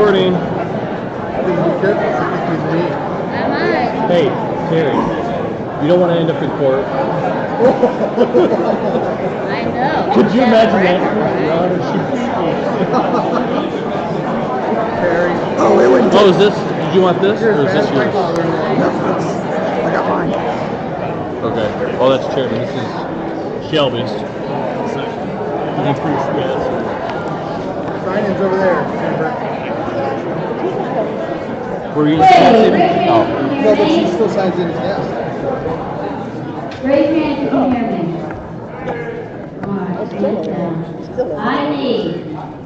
recording. Hey, Terry, you don't want to end up in court. I know. Could you imagine that? Oh, it wouldn't. Oh, is this? Did you want this, or is this yours? I got mine. Okay. Oh, that's Chairman. This is Shelby's. Signing's over there. Were you signing? Oh. No, but she still signs in his desk. Raise your hand if you can hear me. All right, stand down. I need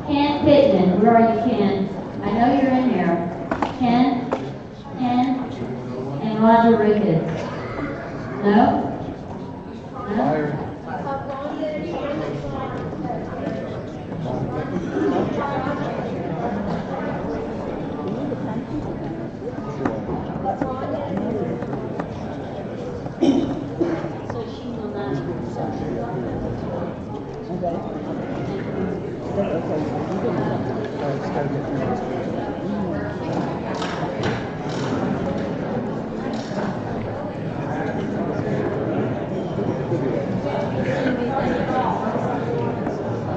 Ken Pittman. Where are you, Ken? I know you're in there. Ken, and Roger Ricketts. No? No? So she will not.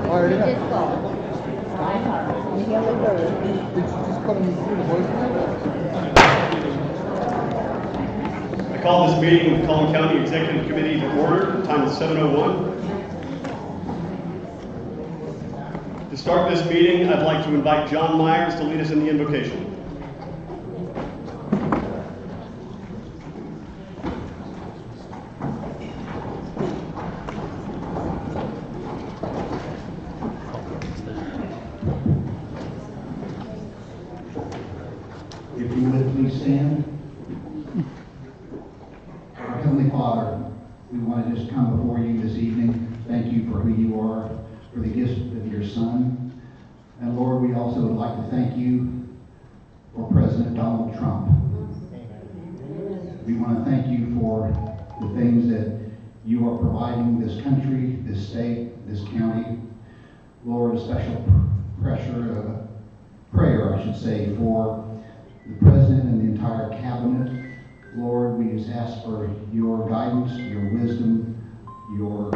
Already Did done. you just call? Did you just put them through the voicemail? I call this meeting of the Collin County Executive Committee to order. Time is 7:01. To start this meeting, I'd like to invite John Myers to lead us in the invocation. If you would please stand. Our Heavenly Father, we want to just come before you this evening. Thank you for who you are, for the gift of your Son. And Lord, we also would like to thank you for President Donald Trump. We want to thank you for the things that you are providing this country, this state, this county. Lord, a special prayer, I should say, for the President and the entire cabinet. Lord, we just ask for your guidance, your wisdom, your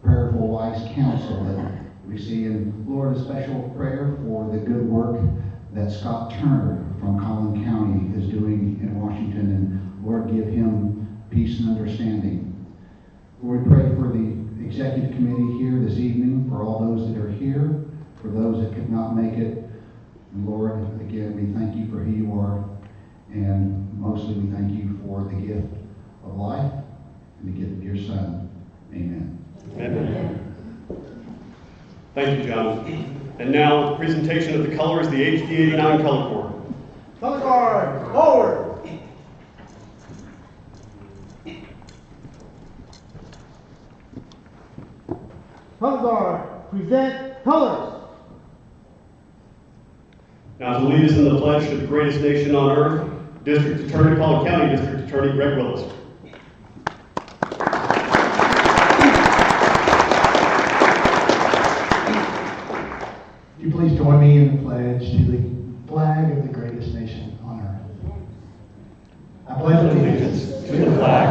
prayerful wise counsel that we see. And Lord, a special prayer for the good work that Scott Turner from Collin County is doing in Washington. And Lord, give him peace and understanding. Lord, we pray for the executive committee here this evening, for all those that are here, for those that could not make it. And Lord, again, we thank you for who you are. And mostly we thank you for the gift of life and the gift of your Son. Amen. Amen. Thank you, John. And now, the presentation of the colors, the HD 89 color corps. Color guard, forward. Color guard, present colors. Now, to lead us in the pledge to the greatest nation on earth, District Attorney, Collin County District Attorney Greg Willis. Would you please join me in the pledge to the flag of the greatest nation on earth? I pledge allegiance to the flag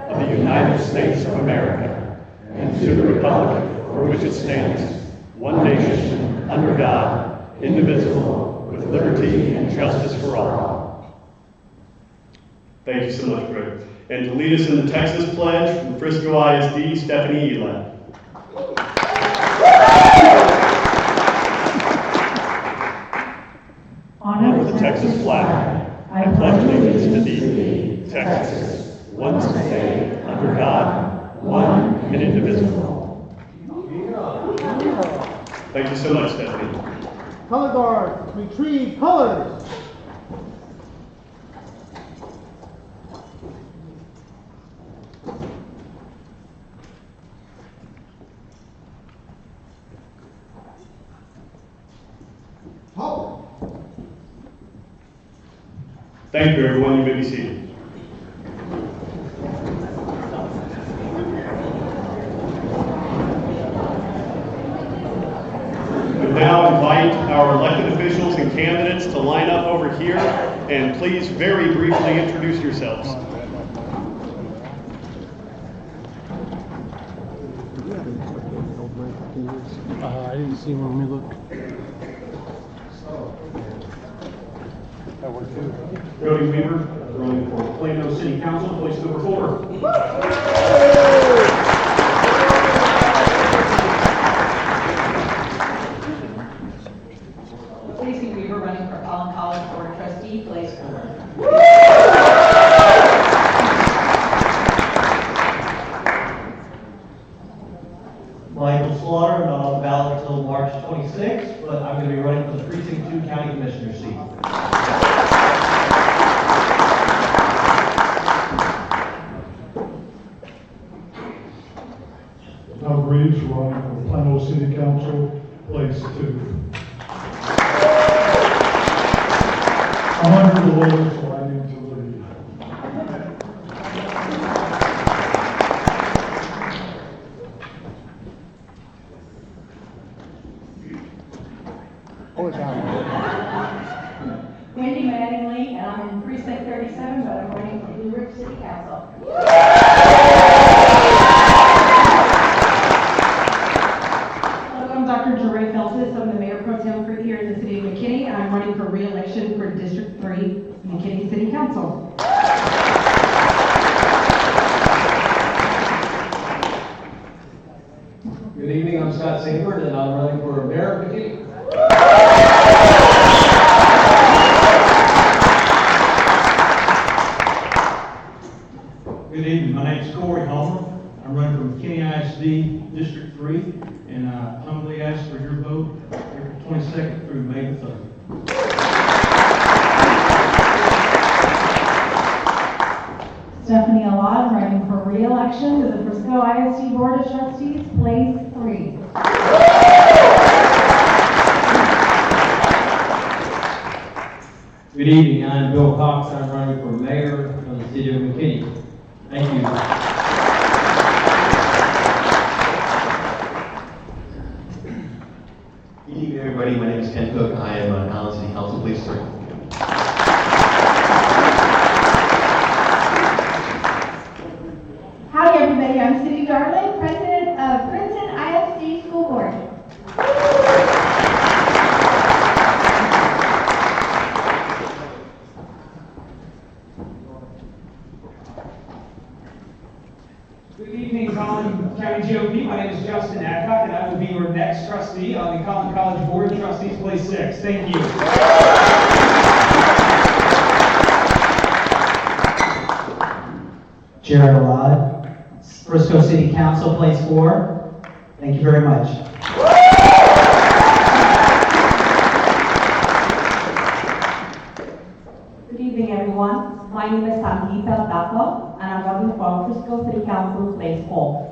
of the United States of America and to the republic for which it stands, one nation, under God, indivisible, with liberty and justice for all. Thank you so much, Greg. And to lead us in the Texas pledge from Frisco ISD, Stephanie Eli. Honor the Texas flag. I pledge allegiance to thee, Texas, one state, under God, one and indivisible. Thank you so much, Stephanie. Color guard, retrieve colors. Thank you, everyone. You may be seated. We now invite our elected officials and candidates to line line up over here, and please very briefly introduce yourselves. I didn't see when we looked. Cody Weaver, running for Plano City Council, place number 4. Stacey Weaver, running for Collin College Board of Trustee, place 4. Michael Slaughter, not on the ballot until March 26th, but I'm going to be running for the Precinct 2 County Commissioner seat. Doug Reeves, running for Plano City Council, place 2. I'm under the weather, so I need to leave. Wendy Mattingly, and I'm in Precinct 37, but I'm running for Blue Ridge City Council. Hello, I'm Dr. Jeray Feltis. I'm the Mayor Pro Tem for here in the City of McKinney, and I'm running for re-election for District 3, McKinney City Council. Good evening, I'm Scott Sanford, and I'm running for Mayor of McKinney. Good evening, my name is Corey Homer. I'm running for McKinney ISD District 3, and I humbly ask for your vote April 22nd through May the 3rd. Stephanie Alod, running for re-election to the Frisco ISD Board of Trustees, place 3. Good evening, I'm Bill Cox. I'm running for Mayor of the City of McKinney. Thank you. Good evening, everybody. My name is Ken Cook. I am on Allen City Council, place 3. Howdy, everybody. I'm Cindy Darling, President of Princeton ISD School Board. Good evening, Collin County GOP. My name is Justin Adcock, and I will be your next trustee on the Collin College Board of Trustees, place 6. Thank you. Jared Alod, Frisco City Council, place 4. Thank you very much. Good evening, everyone. My name is Sangita Dato, and I'm running for Frisco City Council, place 4.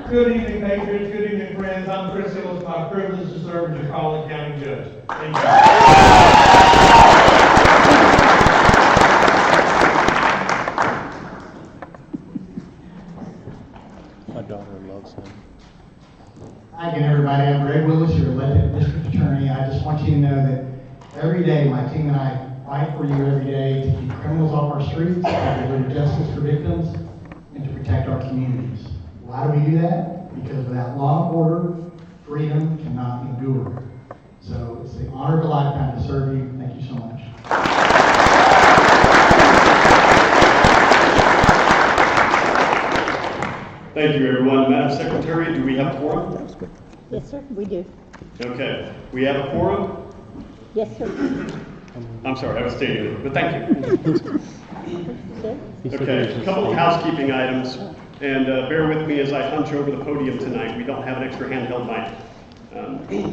Good evening, Patriots. Good evening, friends. I'm Chris Hill. It's my privilege to serve as your Collin County Judge. Thank you. My daughter loves him. Hi again, everybody. I'm Greg Willis, your elected district attorney. I just want you to know that every day my team and I fight for you every day to keep criminals off our streets, to deliver justice for victims, and to protect our communities. Why do we do that? Because without law and order, freedom cannot endure. So it's the honor of a lifetime to serve you. Thank you so much. Thank you, everyone. Madam Secretary, do we have a quorum? Yes, sir, we do. Okay, we have a quorum? Yes, sir. I'm sorry, I was stating it, but thank you. Sir? Okay, a couple of housekeeping items, and bear with me as I hunch over the podium tonight. We don't have an extra handheld mic.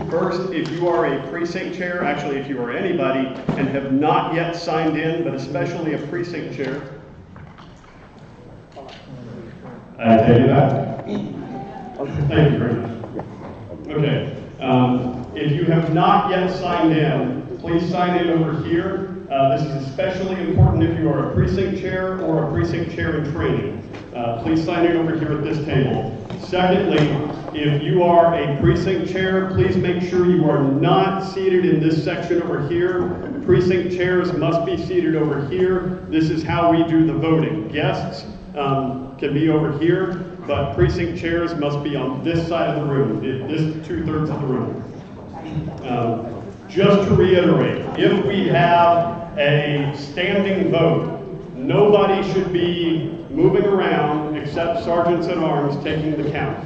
First, if you are a precinct chair, actually if you are anybody and have not yet signed in, but especially a precinct chair, I tell you that. Thank you very much. Okay. If you have not yet signed in, please sign in over here. This is especially important if you are a precinct chair or a precinct chair in training. Please sign in over here at this table. Secondly, if you are a precinct chair, please make sure you are not seated in this section over here. Precinct chairs must be seated over here. This is how we do the voting. Guests can be over here, but precinct chairs must be on this side of the room, this 2/3 of the room. Just to reiterate, if we have a standing vote, nobody should be moving around except sergeants at arms taking the count.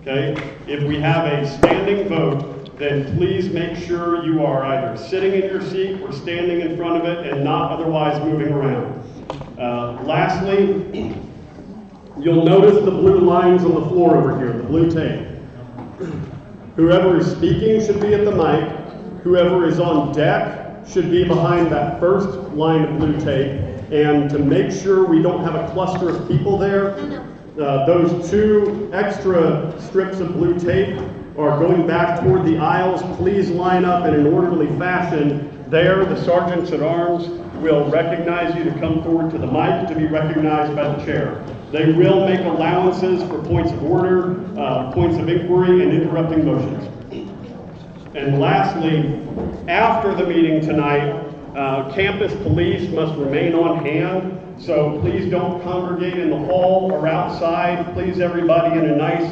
Okay? If we have a standing vote, then please make sure you are either sitting in your seat or standing in front of it and not otherwise moving around. Lastly, you'll notice the blue lines on the floor over here, the blue tape. Whoever is speaking should be at the mic. Whoever is on deck should be behind that first line of blue tape. And to make sure we don't have a cluster of people there, those 2 extra strips of blue tape are going back toward the aisles. Please line up in an orderly fashion. There, the sergeants at arms will recognize you to come forward to the mic to be recognized by the chair. They will make allowances for points of order, points of inquiry, and interrupting motions. And lastly, after the meeting tonight, campus police must remain on hand, so please don't congregate in the hall or outside. Please, everybody, in a nice,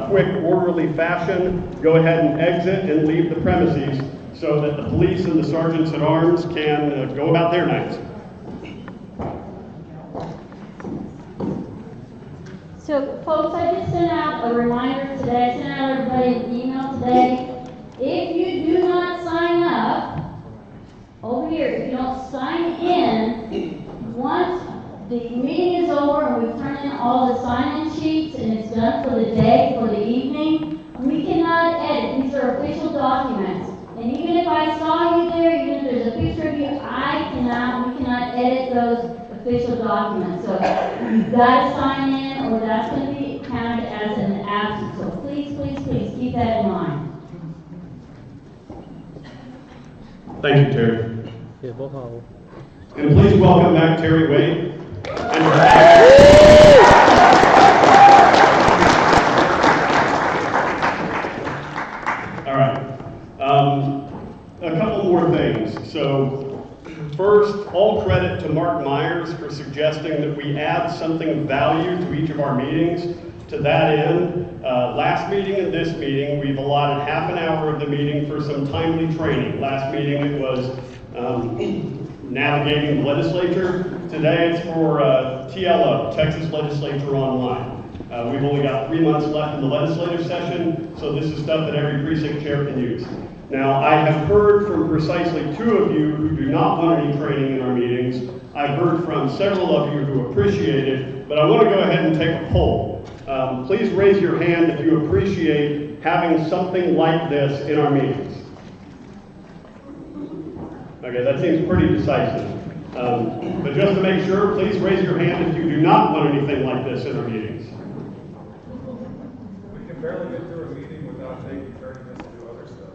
quick, orderly fashion, go ahead and exit and leave the premises so that the police and the sergeants at arms can go about their nights. So, folks, I just sent out a reminder today, I sent out everybody an email today. If you do not sign up, over here, if you don't sign in, once the meeting is over and we've turned in all the sign-in sheets and it's done for the day, for the evening, we cannot edit. These are official documents. And even if I saw you there, even if there's a picture of you, we cannot edit those official documents. So you've got to sign in or that's going to be counted as an absence. So please, please, please keep that in mind. Thank you, Terry. Yeah, both of them. And please welcome back Terry Wade. All right. A couple more things. So, first, all credit to Mark Myers for suggesting that we add something of value to each of our meetings. To that end, last meeting and this meeting, we've allotted half an hour of the meeting for some timely training. Last meeting it was navigating the legislature. Today it's for TLO, Texas Legislature Online. We've only got 3 months left in the legislative session, so this is stuff that every precinct chair can use. Now, I have heard from precisely 2 of you who do not want any training in our meetings. I've heard from several of you who appreciate it, but I want to go ahead and take a poll. Please raise your hand if you appreciate having something like this in our meetings. Okay, that seems pretty decisive. But just to make sure, please raise your hand if you do not want anything like this in our meetings. We can barely get through a meeting without taking 30 minutes to do other stuff.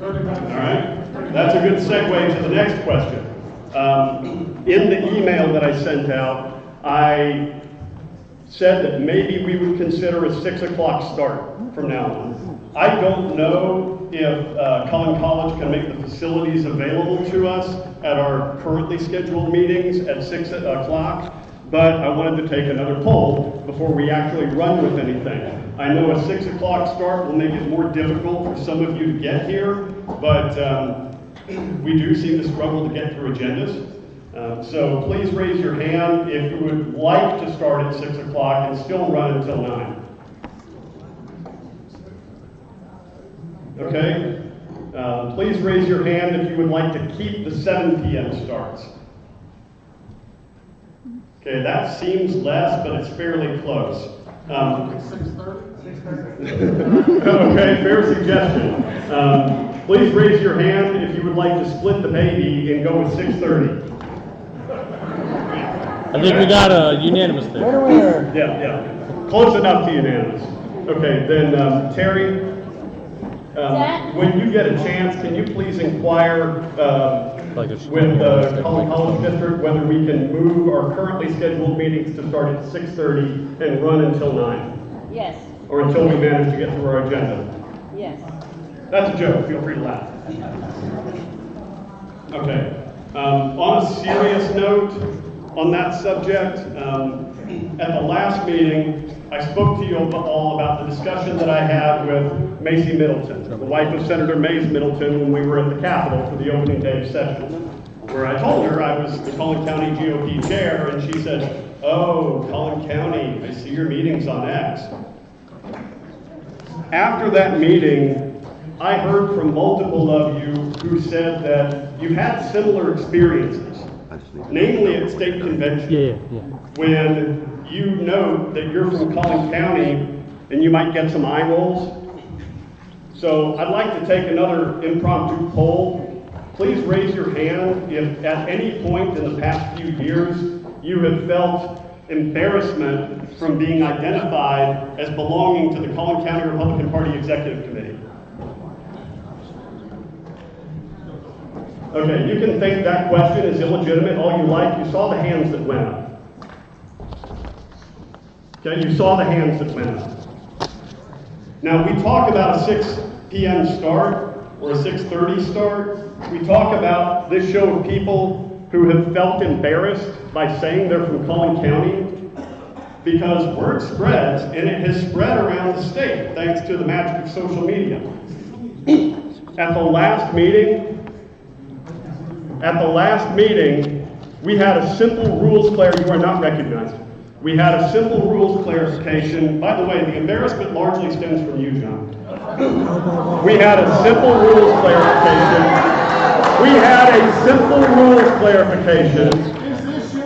All right, that's a good segue to the next question. In the email that I sent out, I said that maybe we would consider a 6 o'clock start from now on. I don't know if Collin College can make the facilities available to us at our currently scheduled meetings at 6 o'clock, but I wanted to take another poll before we actually run with anything. I know a 6 o'clock start will make it more difficult for some of you to get here, but we do seem to struggle to get through agendas. So please raise your hand if you would like to start at 6 o'clock and still run until 9. Okay? Please raise your hand if you would like to keep the 7 p.m. starts. Okay, that seems less, but it's fairly close. 6:30? Okay, fair suggestion. Please raise your hand if you would like to split the baby and go with 6:30. I think we got a unanimous there. Yeah. Close enough to unanimous. Okay, then Terry, when you get a chance, can you please inquire with the Collin College District whether we can move our currently scheduled meetings to start at 6:30 and run until 9? Yes. Or until we manage to get through our agenda? Yes. That's a joke, feel free to laugh. Okay. On a serious note, on that subject, at the last meeting, I spoke to you all about the discussion that I had with Macy Middleton, the wife of Senator Mays Middleton, when we were at the Capitol for the opening day of session, where I told her I was the Collin County GOP chair, and she said, "Oh, Collin County, I see your meetings on X." After that meeting, I heard from multiple of you who said that you had similar experiences, namely at state convention, when you know that you're from Collin County and you might get some eye rolls. So I'd like to take another impromptu poll. Please raise your hand if at any point in the past few years you have felt embarrassment from being identified as belonging to the Collin County Republican Party Executive Committee. Okay, you can think that question is illegitimate all you like. You saw the hands that went up. Okay, you saw the hands that went up. Now, we talk about a 6 p.m. start or a 6:30 start. We talk about this show of people who have felt embarrassed by saying they're from Collin County because word spreads, and it has spread around the state thanks to the magic of social media. At the last meeting, we had a simple rules clarification. You are not recognized. We had a simple rules clarification. By the way, the embarrassment largely stems from you, John. We had a simple rules clarification. We had a simple rules clarification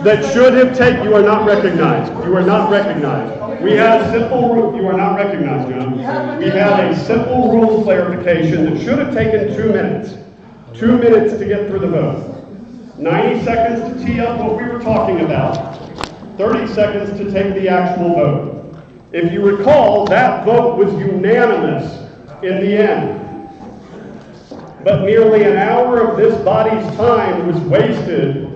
that should have taken. You are not recognized. You are not recognized. We had a simple rule. You are not recognized, John. We had a simple rules clarification that should have taken 2 minutes. 2 minutes to get through the vote. 90 seconds to tee up what we were talking about. 30 seconds to take the actual vote. If you recall, that vote was unanimous in the end. But nearly an hour of this body's time was wasted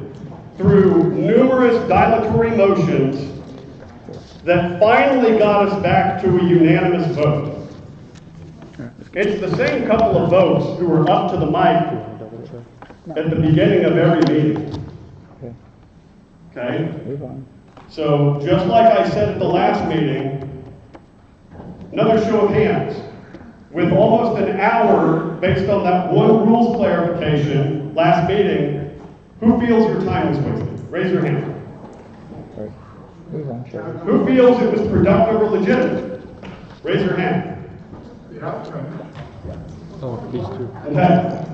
through numerous dilatory motions that finally got us back to a unanimous vote. It's the same couple of votes who were up to the mic at the beginning of every meeting. Okay? So, just like I said at the last meeting, another show of hands. With almost an hour based on that one rules clarification last meeting, who feels your time was wasted? Raise your hand. Who feels it was productive or legitimate? Raise your hand. Oh, these two. Okay.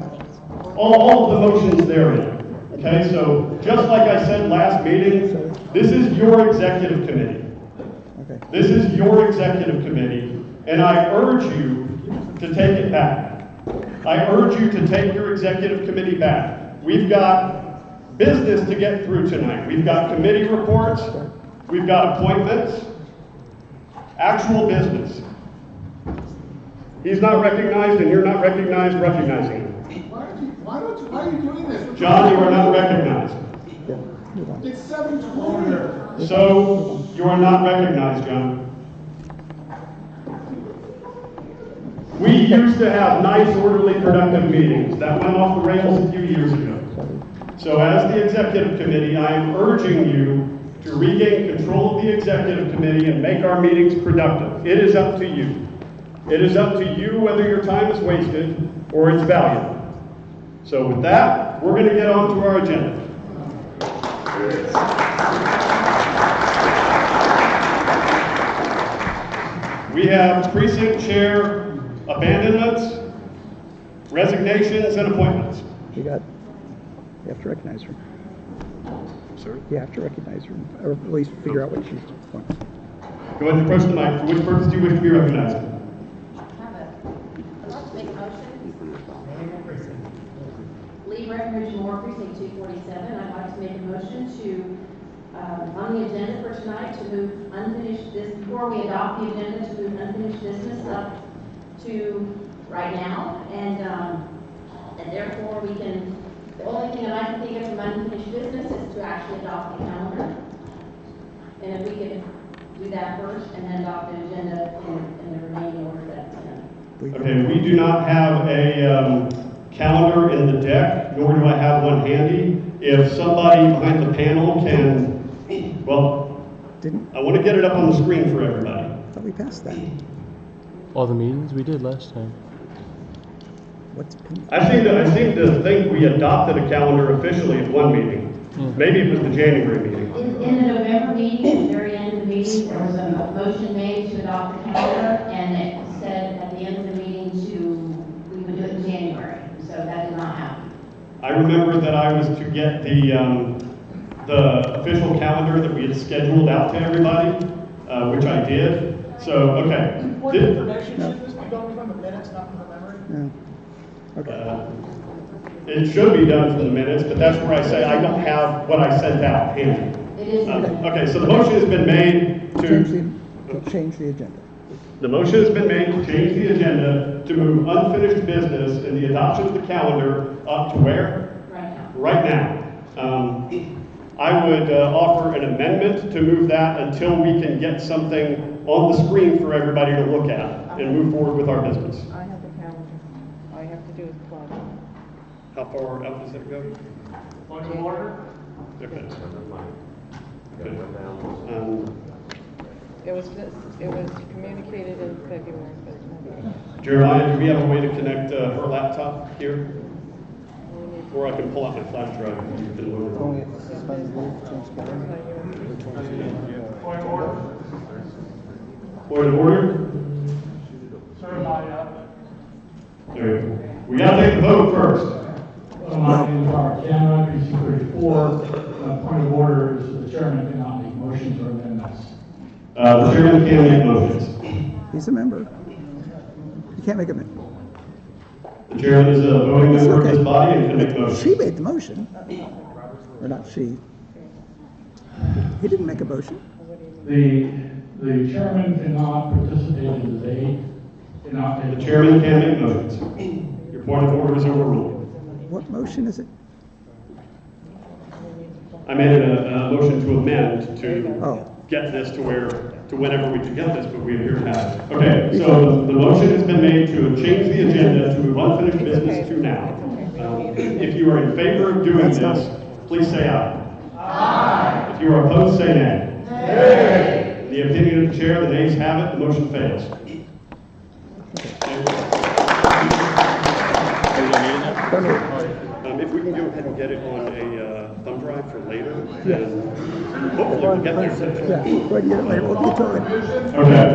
All of the motions therein. Okay, so just like I said last meeting, this is your executive committee. This is your executive committee, and I urge you to take it back. I urge you to take your executive committee back. We've got business to get through tonight. We've got committee reports, we've got appointments, actual business. He's not recognized and you're not recognized, recognizing him. Why are you doing this? John, you are not recognized. It's 7:20. So, you are not recognized, John. We used to have nice, orderly, productive meetings. That went off the rails a few years ago. So as the executive committee, I am urging you to regain control of the executive committee and make our meetings productive. It is up to you. It is up to you whether your time is wasted or it's valuable. So with that, we're going to get on to our agenda. We have precinct chair abandonments, resignations, and appointments. You have to recognize her. Sir? You have to recognize her, or at least figure out what she's doing. Go ahead and approach the mic. For which purpose do you wish to be recognized? I'd like to make a motion. Lee Breckenridge Moore, precinct 247. I'd like to make a motion to, on the agenda for tonight, to move unfinished business, before we adopt the agenda, to move unfinished business up to right now, and therefore we can, the only thing that I can think of from unfinished business is to actually adopt the calendar. And if we could do that first and then adopt the agenda in the remaining order that's in. Okay, we do not have a calendar in the deck, nor do I have one handy. If somebody behind the panel can, well, I want to get it up on the screen for everybody. I thought we passed that. All the meetings we did last time. What's I seem to think we adopted a calendar officially at one meeting. Maybe it was the January meeting. In the November meeting, at the very end of the meeting, there was a motion made to adopt the calendar, and it said at the end of the meeting we would do it in January. So that did not happen. I remember that I was to get the official calendar that we had scheduled out to everybody, which I did. So, okay. Important information, should this be done from the minutes, not from the memory? No. Okay. It should be done from the minutes, but that's where I say I don't have what I sent out handy. It is. Okay, so the motion has been made to change the agenda. The motion has been made to change the agenda to move unfinished business and the adoption of the calendar up to where? Right now. I would offer an amendment to move that until we can get something on the screen for everybody to look at and move forward with our business. I have the calendar. All you have to do is plug. How far out does it go? Point of order? Okay. It was communicated in February, but Jeremiah, do we have a way to connect her laptop here? Or I can pull out my flash drive and you can load it. Point of order? Point of order? Certified. We got to take the vote first. My name is Robert Cameron, PC 34. Point of order is the chairman cannot make motions or amendments. The chairman can make motions. He's a member. You can't make a amendment. The chairman is a voting member of this body and can make motions. She made the motion. Or not she. He didn't make a motion. The chairman cannot participate in the debate. The chairman can make motions. Your point of order is overruled. What motion is it? I made a motion to amend to get this to whenever we can get this, but we appear to have it. Okay, so the motion has been made to change the agenda to move unfinished business to now. If you are in favor of doing this, please say aye. Aye. If you are opposed, say nay. Nay. In the opinion of the chair, the nays have it, the motion fails. If we can go ahead and get it on a thumb drive for later, then hopefully we'll get there today. Yeah, go ahead and get it later. We'll get to it. Okay.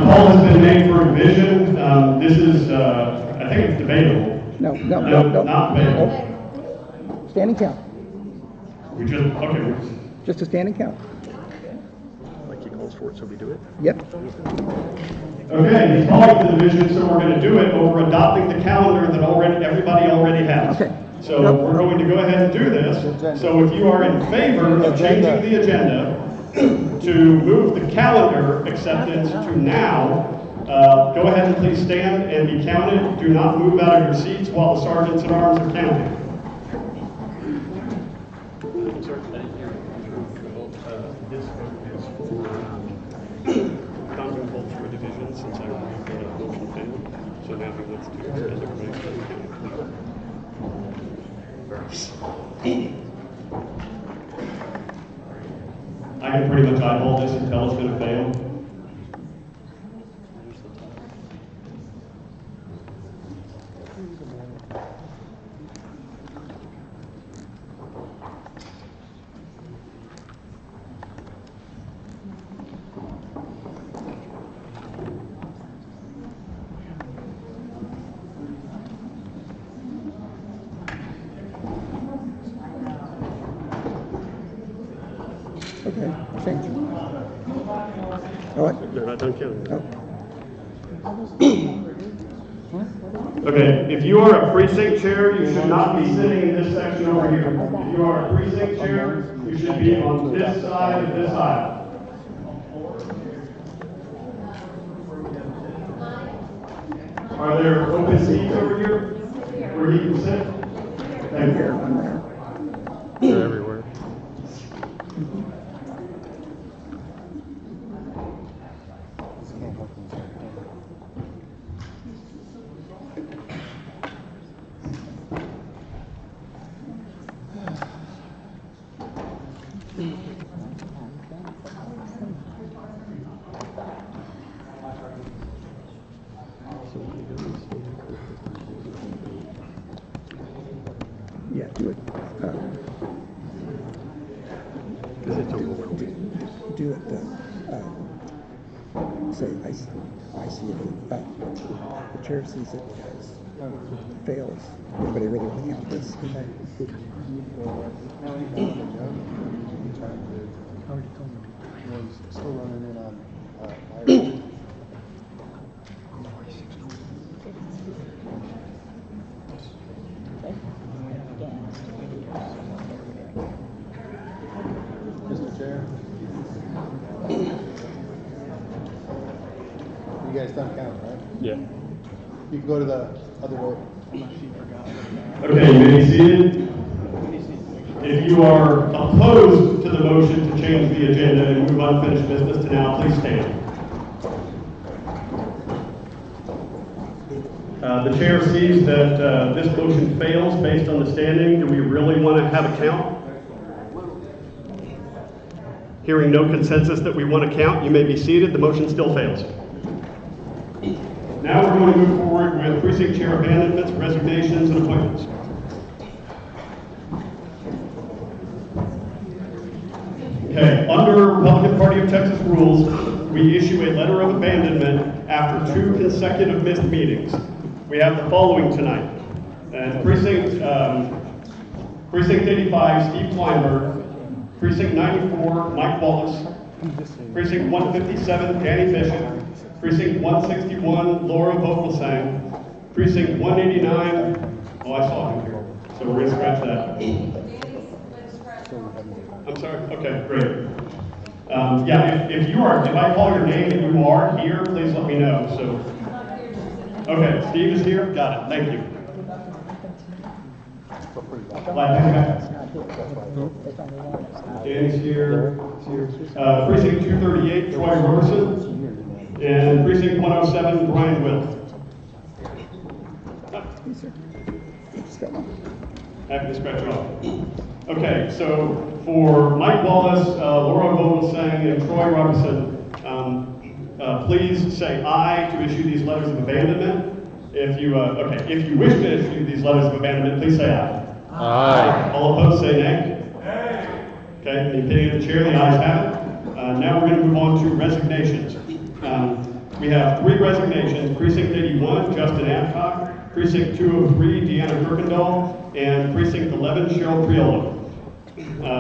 Call has been made for revision. This is, I think it's debatable. No. Not debatable. Standing count. We just, okay. Just a standing count. Like he calls for it, so we do it? Yep. Okay, he's calling for the division, so we're going to do it, but we're adopting the calendar that everybody already has. Okay. So we're going to go ahead and do this. So if you are in favor of changing the agenda to move the calendar acceptance to now, go ahead and please stand and be counted. Do not move out of your seats while the sergeants at arms are counting. This vote is for Congress votes for a division since I removed the motion failed. So now he wants to extend everybody to the county. I can pretty much eyeball this and tell it's going to fail. Okay, change. All right. They're not done counting. Oh. Okay, if you are a precinct chair, you should not be sitting in this section over here. If you are a precinct chair, you should be on this side of this aisle. Are there open seats over here where he can sit? Thank you. They're everywhere. Yeah, do it. Do it. Say, I see it. The chair sees it. Fails. Anybody really want to count this? I already told him. Was still running in on Irish. Mr. Chair. You guys done count, right? Yeah. You can go to the other way. Okay, you may be seated. If you are opposed to the motion to change the agenda and move unfinished business to now, please stand. The chair sees that this motion fails based on the standing. Do we really want to have a count? Hearing no consensus that we want to count, you may be seated. The motion still fails. Now we're going to move forward with precinct chair abandonments, resignations, and appointments. Okay, under Republican Party of Texas rules, we issue a letter of abandonment after 2 consecutive missed meetings. We have the following tonight. And Precinct 85, Steve Kleinberg. Precinct 94, Mike Wallace. Precinct 157, Danny Bishop. Precinct 161, Laura Vogelsang. Precinct 189, oh, I saw him here, so we're going to scratch that. I'm sorry? Okay, great. Yeah, if I call your name and you are here, please let me know. So, okay, Steve is here? Got it, thank you. Danny's here. Precinct 238, Troy Roberson. And Precinct 107, Brian Will. Happy to scratch it off. Okay, so for Mike Wallace, Laura Vogelsang, and Troy Robertson, please say aye to issue these letters of abandonment. If you wish to issue these letters of abandonment, please say aye. Aye. All opposed, say nay. Okay, in the opinion of the chair, the ayes have it. Now we're going to move on to resignations. We have 3 resignations: Precinct 81, Justin Adcock; Precinct 203, Deanna Kirkendall; and Precinct 11, Cheryl Priolo.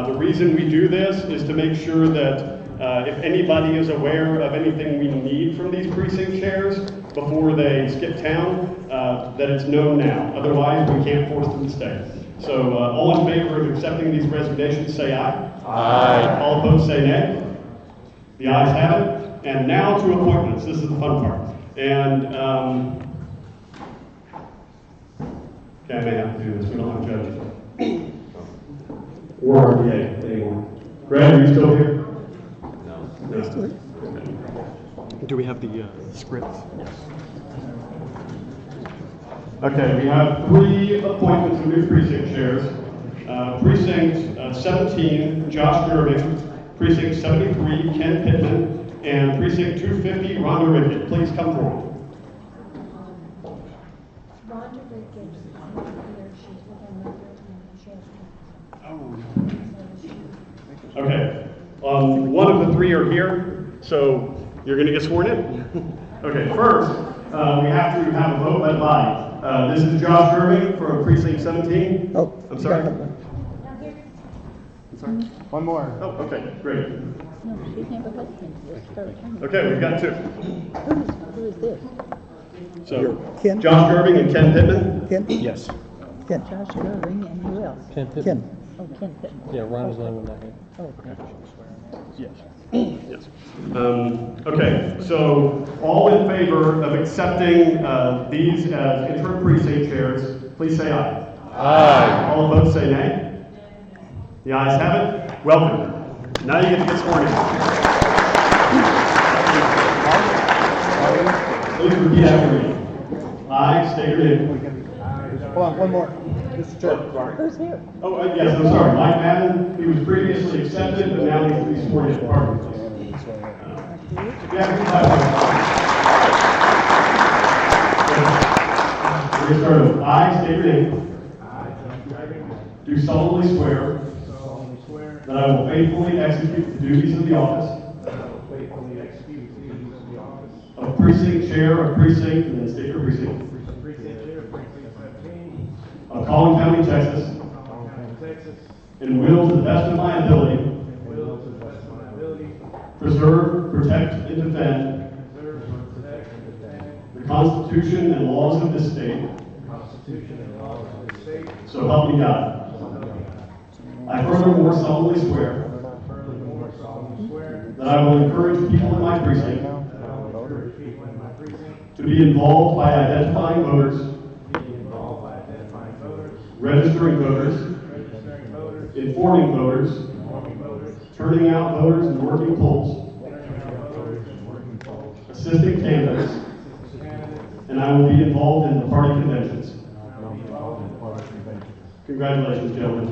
The reason we do this is to make sure that if anybody is aware of anything we need from these precinct chairs before they skip town, that it's known now. Otherwise, we can't force them to stay. So all in favor of accepting these resignations, say aye. Aye. All opposed, say nay. The ayes have it. And now to appointments. This is the fun part. And, okay, I may have to do this. We don't have judges. Or RDA anymore. Greg, are you still here? No. Do we have the scripts? Yes. Okay, we have 3 appointments of new precinct chairs. Precinct 17, Josh Gerving. Precinct 73, Ken Pittman. And Precinct 250, Rhonda Rickett. Please come forward. Rhonda Rickett is here. She's with another. Okay. One of the 3 are here, so you're going to get sworn in. Okay, first, we have to have a vote by body. This is Josh Gerving for Precinct 17. Oh, I'm sorry. I'm sorry. One more. Oh, okay, great. No, she's never husband. Okay, we've got 2. Who is this? So, Ken? Josh Gerving and Ken Pittman? Ken? Yes. Ken. Josh Gerving and who else? Ken Pittman. Ken. Oh, Ken Pittman. Yeah, Ron was the only one that way. Oh, okay. Yes. Yes. Okay, so all in favor of accepting these as interim precinct chairs, please say aye. Aye. All opposed say nay. The ayes have it. Welcome. Now you get to get sworn in. Please repeat after me. I state your name. Hold on, one more. Mr. Chair. Who's here? Oh, yes, I'm sorry. Mike Madden, he was previously accepted, but now needs to be sworn in. Pardon me, please. We're going to start with I state your name. Do solemnly swear that I will faithfully execute the duties of the office of precinct chair of precinct and then state your precinct of Collin County, Texas, and will to the best of my ability preserve, protect, and defend the Constitution and laws of this state. So help me God. I furthermore solemnly swear that I will encourage people in my precinct to be involved by identifying voters, registering voters, informing voters, turning out voters and working polls, assisting candidates, and I will be involved in the party conventions. Congratulations, gentlemen.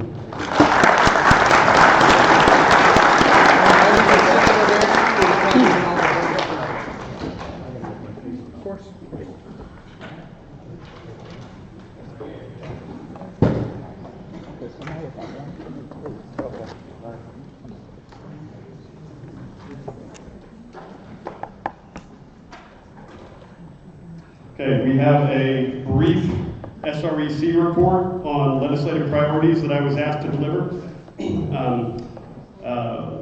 Of course. Okay, we have a brief SREC report on legislative priorities that I was asked to deliver.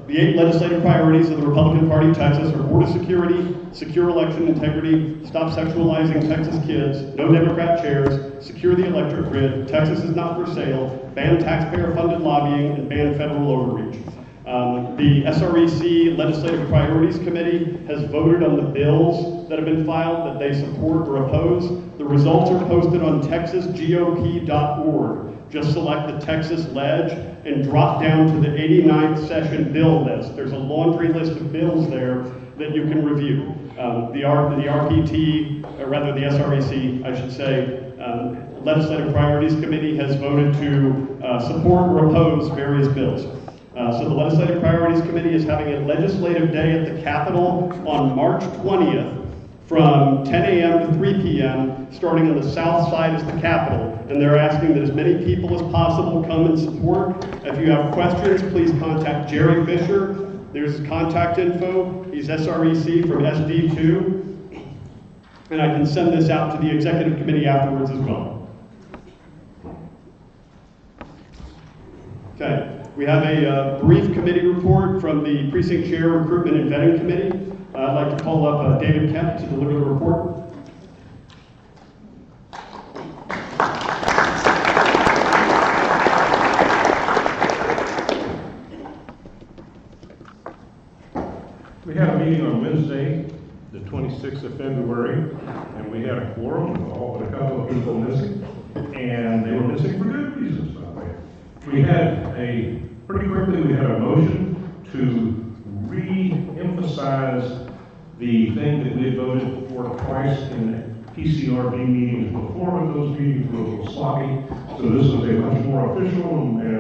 The 8 legislative priorities of the Republican Party of Texas are border security, secure election integrity, stop sexualizing Texas kids, no Democrat chairs, secure the electric grid, Texas is not for sale, ban taxpayer-funded lobbying, and ban federal overreach. The SREC Legislative Priorities Committee has voted on the bills that have been filed that they support or oppose. The results are posted on texasgop.org. Just select the Texas Ledge and drop down to the 89th session bill list. There's a laundry list of bills there that you can review. The RPT, or rather the SREC, I should say, Legislative Priorities Committee has voted to support or oppose various bills. So the Legislative Priorities Committee is having a legislative day at the Capitol on March 20th from 10 a.m. to 3 p.m., starting on the south side is the Capitol. And they're asking that as many people as possible come and support. If you have questions, please contact Jerry Fisher. There's his contact info. He's SREC from SD2. And I can send this out to the executive committee afterwards as well. Okay. We have a brief committee report from the Precinct Chair Recruitment and Vetting Committee. I'd like to call up David Kemp to deliver the report. We had a meeting on Wednesday, the 26th of February, and we had a quorum, all but a couple of people missing, and they were missing for good reasons, by the way. We had pretty quickly, we had a motion to re-emphasize the thing that we had voted for twice in PCRB meetings before, but those meetings were a little sloppy. So this was a much more official and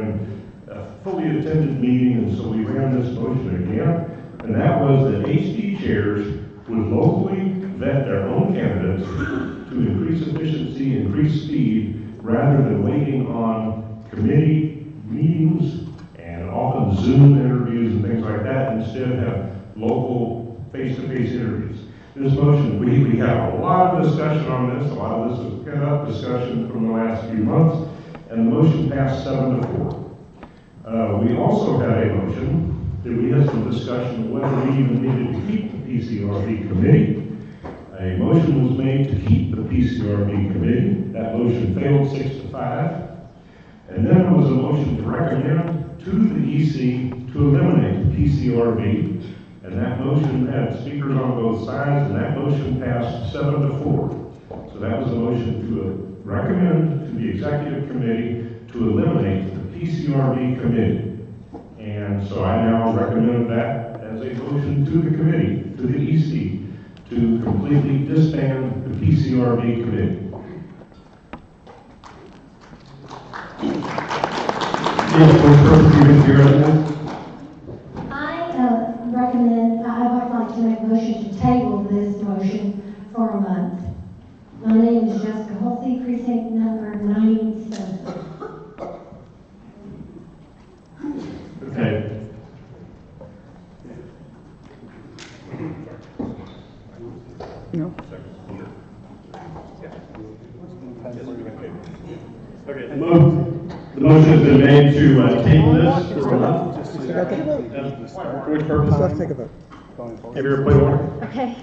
fully attended meeting, and so we ran this motion again. And that was that HD chairs would locally vet their own candidates to increase efficiency, increase speed, rather than waiting on committee meetings and often Zoom interviews and things like that. Instead, have local face-to-face interviews. This motion, we had a lot of discussion on this. A lot of this was pent-up discussion from the last few months, and the motion passed 7-4. We also had a motion that we had some discussion of whether we even needed to keep the PCRB committee. A motion was made to keep the PCRB committee. That motion failed 6-5. And then there was a motion to recommend to the EC to eliminate the PCRB. And that motion had speakers on both sides, and that motion passed 7-4. So that was a motion to recommend to the executive committee to eliminate the PCRB committee. And so I now recommend that as a motion to the committee, to the EC, to completely disband the PCRB committee. Yes, for purpose, you can hear it. I would like to make a motion to table this motion for a month. My name is Jessica Hulsey, precinct number 97. Okay. No. Okay, the motion has been made to table this for a month. For which purpose? Let's take a vote. Have your point of order? Okay.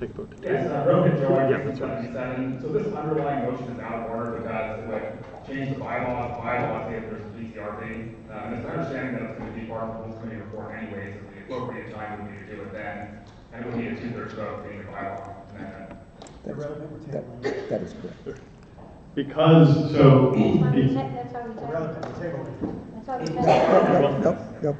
Take a vote. Yes, Rohit Joy, Precinct 77. So this underlying motion is out of order because it would change the bylaws if there's a PCRB. And it's my understanding that it's going to be part of the rules committee report anyways, so the appropriate time would be to do it then. And it would need a 2/3 vote being the bylaw amendment. That is correct. Because, so. That's why we tabled it. Nope,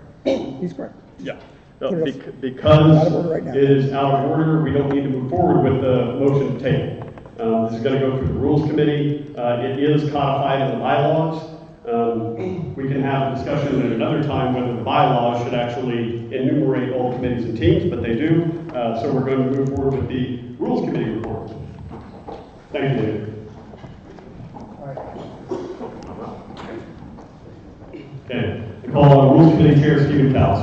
he's correct. Yeah. Put it Because out of order right now. it is out of order, we don't need to move forward with the motion to table. This is going to go through the rules committee. It is codified in the bylaws. We can have a discussion at another time whether the bylaws should actually enumerate all committees and teams, but they do. So we're going to move forward with the rules committee report. Thank you, David. Okay, I call on Rules Committee Chair Stephen Towns.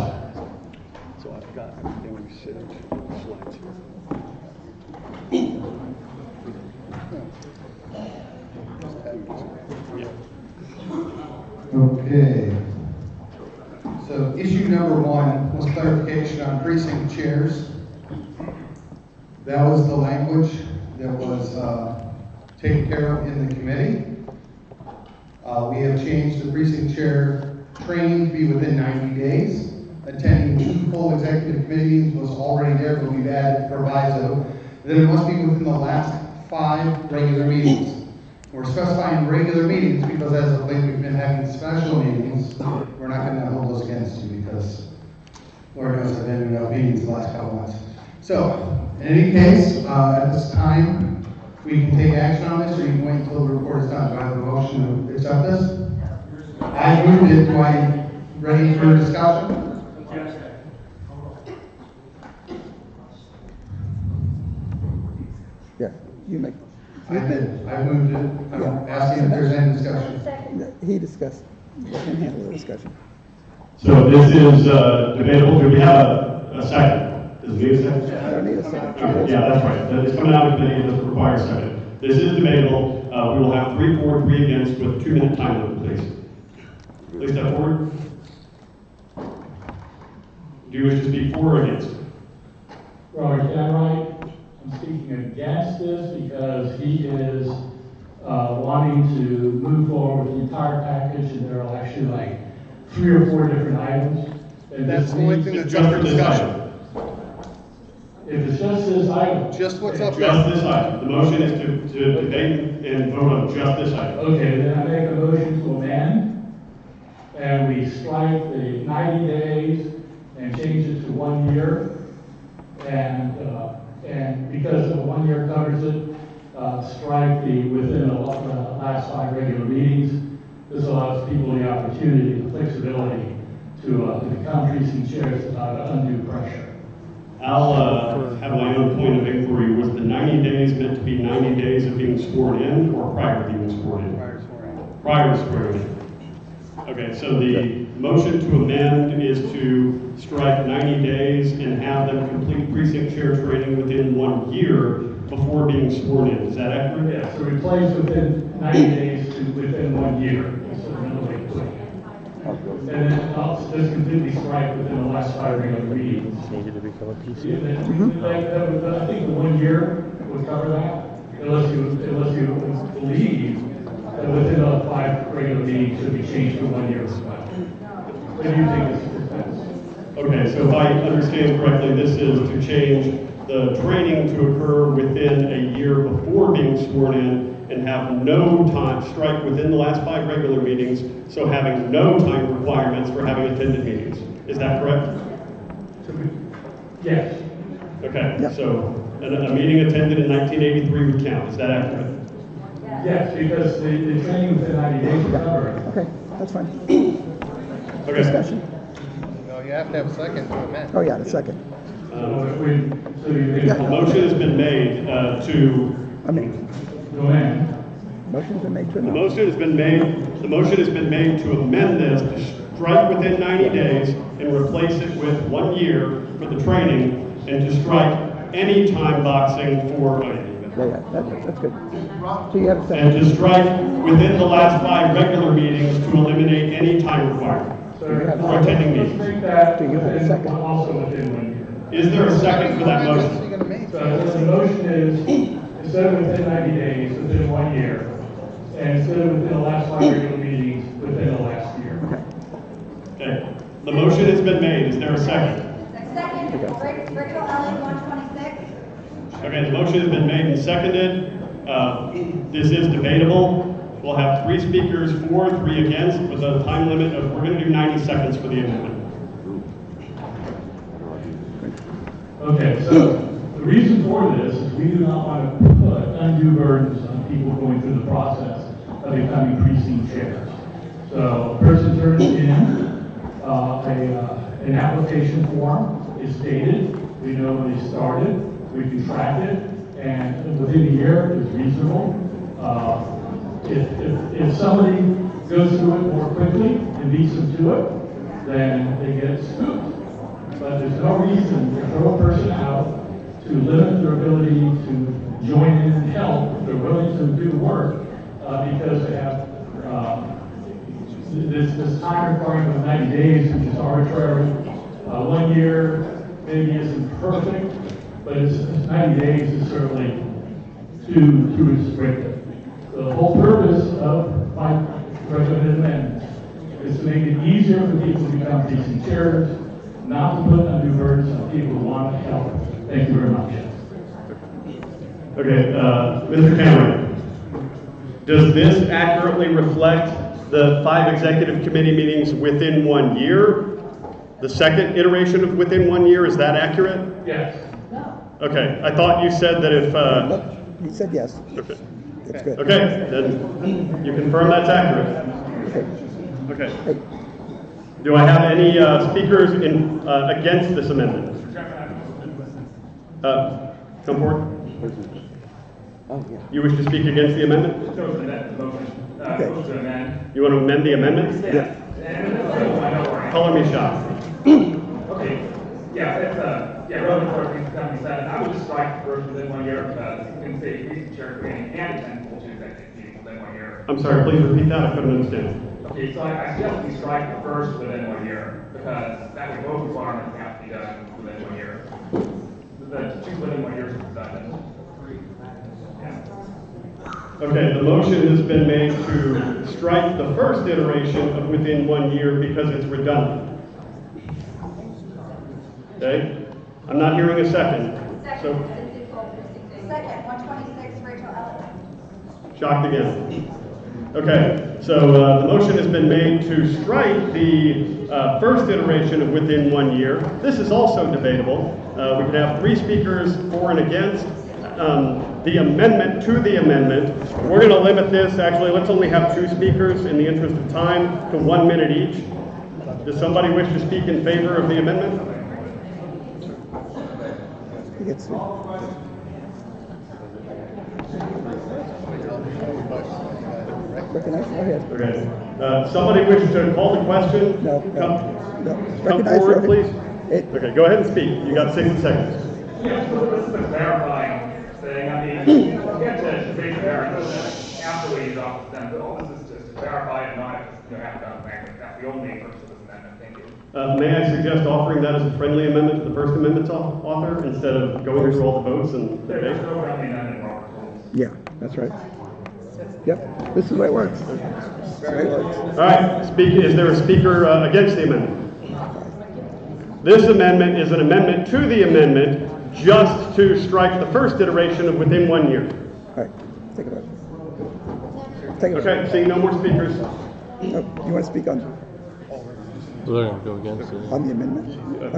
So I've got, then we sit slides here. Okay. So issue number 1 was clarification on precinct chairs. That was the language that was taken care of in the committee. We have changed the precinct chair training to be within 90 days. Attending 2 full executive committees was already there, but we've added proviso that it must be within the last 5 regular meetings. We're specifying regular meetings because as of late we've been having special meetings. We're not going to hold those against you because Lord knows I've been in meetings the last couple months. So, in any case, at this time, we can take action on this, or you can wait until the report is done. Do I have a motion to accept this? I moved it. Do I ready for discussion? Yeah, you make. I did. I moved it. I'm asking if there's any discussion. He discussed. Let him handle the discussion. So this is debatable. Do we have a second? Does it need a second? I don't need a second. Okay, yeah, that's right. It's coming out of committee. It doesn't require a second. This is debatable. We will have 3 for, 3 against with 2-minute time limit, please. Please step forward. Do you wish to speak for or against? Robert Enright, I'm speaking against this because he is wanting to move forward with the entire package, and there are actually like 3 or 4 different items. And That's the only thing that's up for discussion. If it's just this item. Just what's up there. Just this item. The motion is to debate and vote on just this item. Okay, then I make a motion to amend, and we strike the 90 days and change it to 1 year. And because the 1 year covers it, strike the within the last 5 regular meetings. This allows people the opportunity, the flexibility to become precinct chairs without undue pressure. I'll have my own point of inquiry. Was the 90 days meant to be 90 days of being sworn in or prior to being sworn in? Prior to swearing in. Okay, so the motion to amend is to strike 90 days and have them complete precinct chair training within 1 year before being sworn in. Is that accurate? Yeah, so replace within 90 days to within 1 year. And then also just completely strike within the last 5 regular meetings. Needed to become a PC. I think the 1 year would cover that, unless you believe that within the 5 regular meetings should be changed to 1 year as well. What do you think is best? Okay, so if I understand correctly, this is to change the training to occur within a year before being sworn in and have no time, strike within the last 5 regular meetings, so having no time requirements for having attended meetings. Is that correct? Yes. Okay, so a meeting attended in 1983 would count. Is that accurate? Yes, because the training within 90 days will cover it. Okay, that's fine. Okay. Discussion. No, you have to have a second to amend. Oh, yeah, a second. The motion has been made to Amend. Motion's been made to The amend. motion has been made. The motion has been made to amend this to strike within 90 days and replace it with 1 year for the training, and to strike any time boxing for. Yeah, that's good. So you have a And second. to strike within the last 5 regular meetings to eliminate any time requirement for attending meetings. Do you have a second? Also within 1 year. Is there a second for that motion? So the motion is, instead of within 90 days, within 1 year, and instead of within the last 5 regular meetings, within the last year. Okay. The motion has been made. Is there a second? Second, Rachel Ellie, 126. Okay, the motion has been made and seconded. This is debatable. We'll have 3 speakers for, 3 against, with a time limit of, we're going to do 90 seconds for the amendment. Okay, so the reason for this is we do not want to put undue burdens on people going through the process of becoming precinct chairs. So a person turns in an application form, it's dated, we know when they started, we can track it, and within a year is reasonable. If somebody goes through it more quickly and beats them to it, then they get scooped. But there's no reason to throw a person out, to limit their ability to join in and help if they're willing to do the work, because they have this time requirement of 90 days, which is arbitrary. 1 year maybe isn't perfect, but it's 90 days is certainly too restrictive. The whole purpose of my recommended amendment is to make it easier for people to become precinct chairs, not to put undue burdens on people who want to help. Thank you very much. Okay, Mr. Cameron, does this accurately reflect the 5 executive committee meetings within 1 year? The second iteration of within 1 year, is that accurate? Yes. Okay, I thought you said that if... He said yes. Okay. That's good. Okay, then you confirm that's accurate. Okay. Do I have any speakers in against this amendment? Come forward. Oh, yeah. You wish to speak against the amendment? You want to amend the amendment? Yeah. Color me shocked. Okay. Yeah, it's relevant for things to be said. I would just strike the first within 1 year because you can say precinct chair training and attend full 2 executive meetings within 1 year. I'm sorry, please repeat that. I couldn't understand. Okay, so I suggest we strike the first within 1 year because that way both requirements have to be done within 1 year. The 2 within 1 year is redundant. Okay, the motion has been made to strike the first iteration of within 1 year because it's redundant. Okay? I'm not hearing a second. So, Second, 126, Rachel Ellie. shocked again. Okay, so the motion has been made to strike the first iteration of within 1 year. This is also debatable. We can have 3 speakers for and against the amendment to the amendment. We're going to limit this, actually, let's only have 2 speakers in the interest of time to 1 minute each. Does somebody wish to speak in favor of the amendment? He gets to. Recognize, go ahead. Okay. Somebody wish to call the question? No. Come forward, please. Okay, go ahead and speak. You got 60 seconds. Yeah, so this is a clarifying thing. I mean, we'll get to debate the merits after we adopt the amendment. All this is just to clarify and not have to have amendment. That's the only purpose of this amendment. Thank you. May I suggest offering that as a friendly amendment to the First Amendment's author instead of going through all the votes and debate? There's no friendly amendment, Robert rules. Yeah, that's right. Yep, this is the way it works. This is the way it works. All right, is there a speaker against the amendment? This amendment is an amendment to the amendment just to strike the first iteration of within 1 year. All right, take a vote. Take a vote. Okay, seeing no more speakers. Oh, you want to speak on They're going to go against it. on the amendment?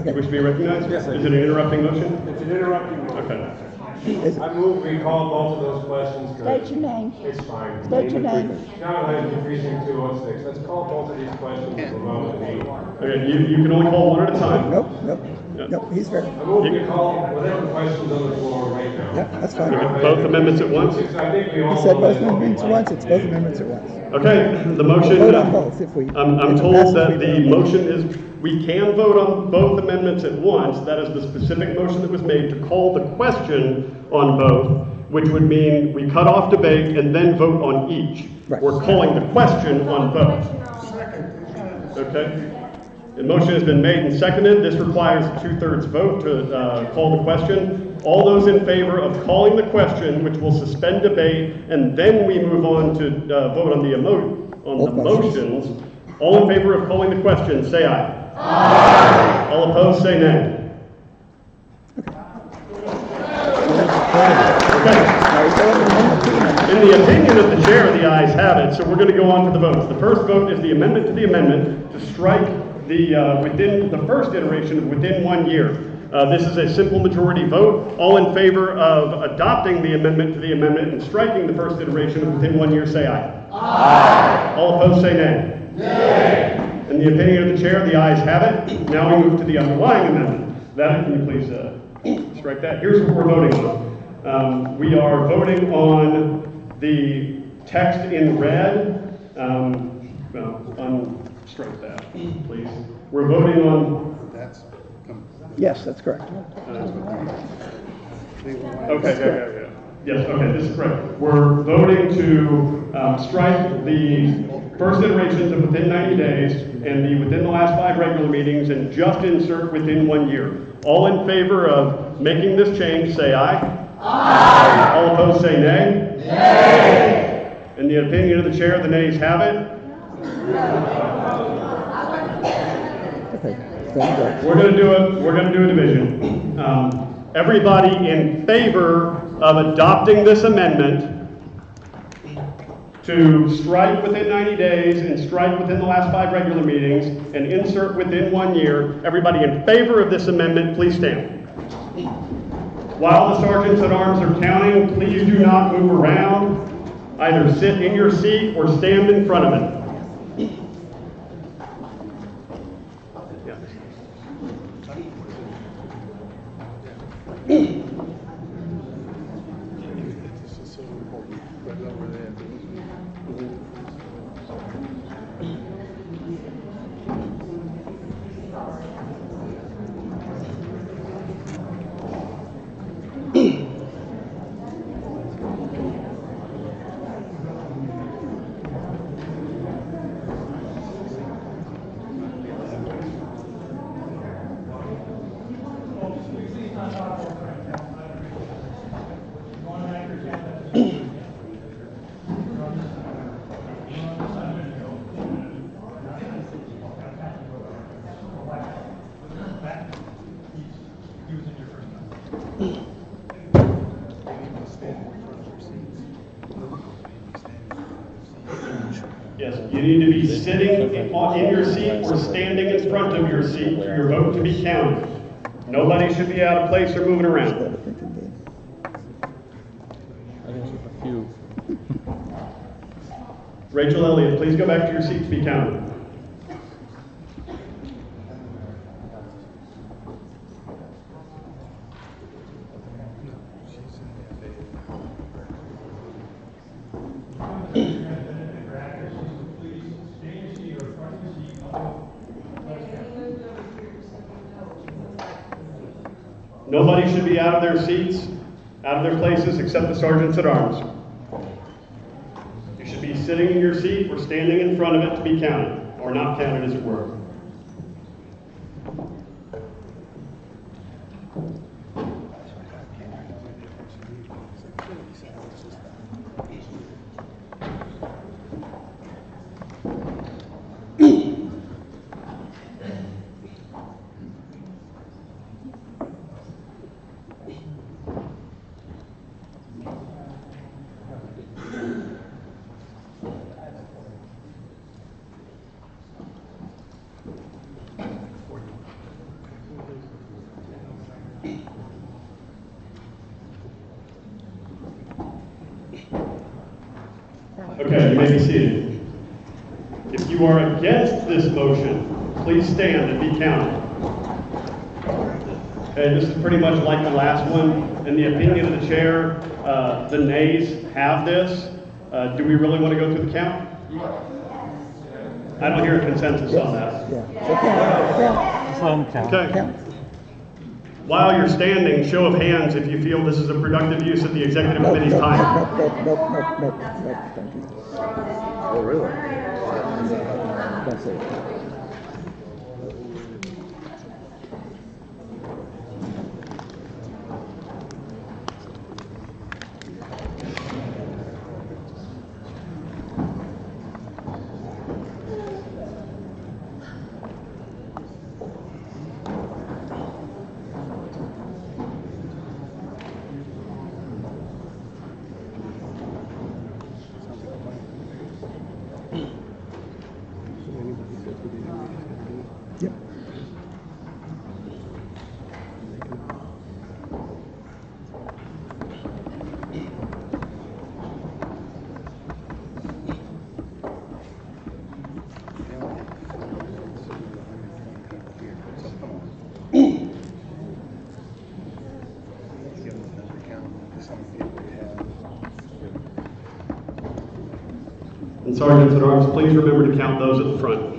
Do you wish to be recognized? Yes, Is it an interrupting motion? It's an interrupting motion. Okay. I move we call both of those questions. State your name. It's fine. State your name. John Heinz, precinct 206. Let's call both of these questions for a moment. Okay, you can only call one at a time. Nope, he's fair. I move we call whatever questions on the floor right now. Yeah, that's fine. Both amendments at once? I think we all He said know both that. amendments at once, it's both amendments at once. Okay, the motion. Vote on both if we. I'm told that the motion is, we can vote on both amendments at once. That is the specific motion that was made to call the question on both, which would mean we cut off debate and then vote on each. Right. We're calling the question on both. Okay? The motion has been made and seconded. This requires a 2/3 vote to call the question. All those in favor of calling the question, which will suspend debate, and then we move on to vote on the motions. All in favor of calling the question, say aye. Aye. All opposed, say nay. Okay. In the opinion of the chair, the ayes have it, so we're going to go on to the votes. The first vote is the amendment to the amendment to strike the within the first iteration of within 1 year. This is a simple majority vote. All in favor of adopting the amendment to the amendment and striking the first iteration of within 1 year, say aye. Aye. All opposed, say nay. Nay. In the opinion of the chair, the ayes have it. Now we move to the underlying amendment. That, can you please strike that? Here's what we're voting on. We are voting on the text in red. Strike that, please. We're voting on. Yes, that's correct. Okay. Yes, okay, this is correct. We're voting to strike the first iterations of within 90 days and the within the last 5 regular meetings and just insert within 1 year. All in favor of making this change, say aye. Aye. All opposed, say nay. Nay. In the opinion of the chair, the nays have it. We're going to do a division. Everybody in favor of adopting this amendment to strike within 90 days and strike within the last 5 regular meetings and insert within 1 year. Everybody in favor of this amendment, please stand. While the sergeants at arms are counting, please do not move around. Either sit in your seat or stand in front of it. Yes, you need to be sitting in your seat or standing in front of your seat for your vote to be counted. Nobody should be out of place or moving around. I think a few. Rachel Elliott, please go back to your seat to be counted. Nobody should be out of their seats, out of their places, except the sergeants at arms. You should be sitting in your seat or standing in front of it to be counted, or not counted as it were. Okay, you may be seated. If you are against this motion, please stand and be counted. Okay, this is pretty much like the last one. In the opinion of the chair, the nays have this. Do we really want to go through the count? I don't hear a consensus on that. Okay. While you're standing, show of hands if you feel this is a productive use of the executive committee's time. Nope. Thank you. Oh, really? That's it. Yep. And Sergeants at Arms, please remember to count those at the front.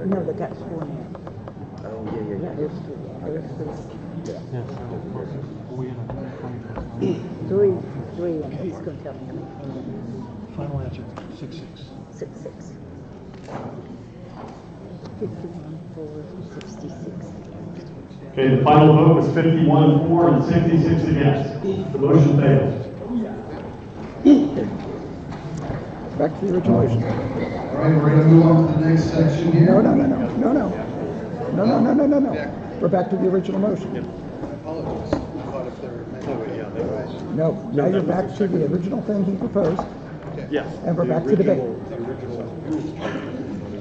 No, they got sworn in. Oh, yeah. There's three. Three, and he's going to tell me. Final answer, 6-6. 6-6. 51, 4, 66. Okay, the final vote was 51 for and 66 against. The motion fails. Back to the original motion. All right, we're going to move on to the next section here. No. We're back to the original motion. I apologize. I thought if they were meant No, now you're back to the original thing he proposed. Yes. And we're back to debate.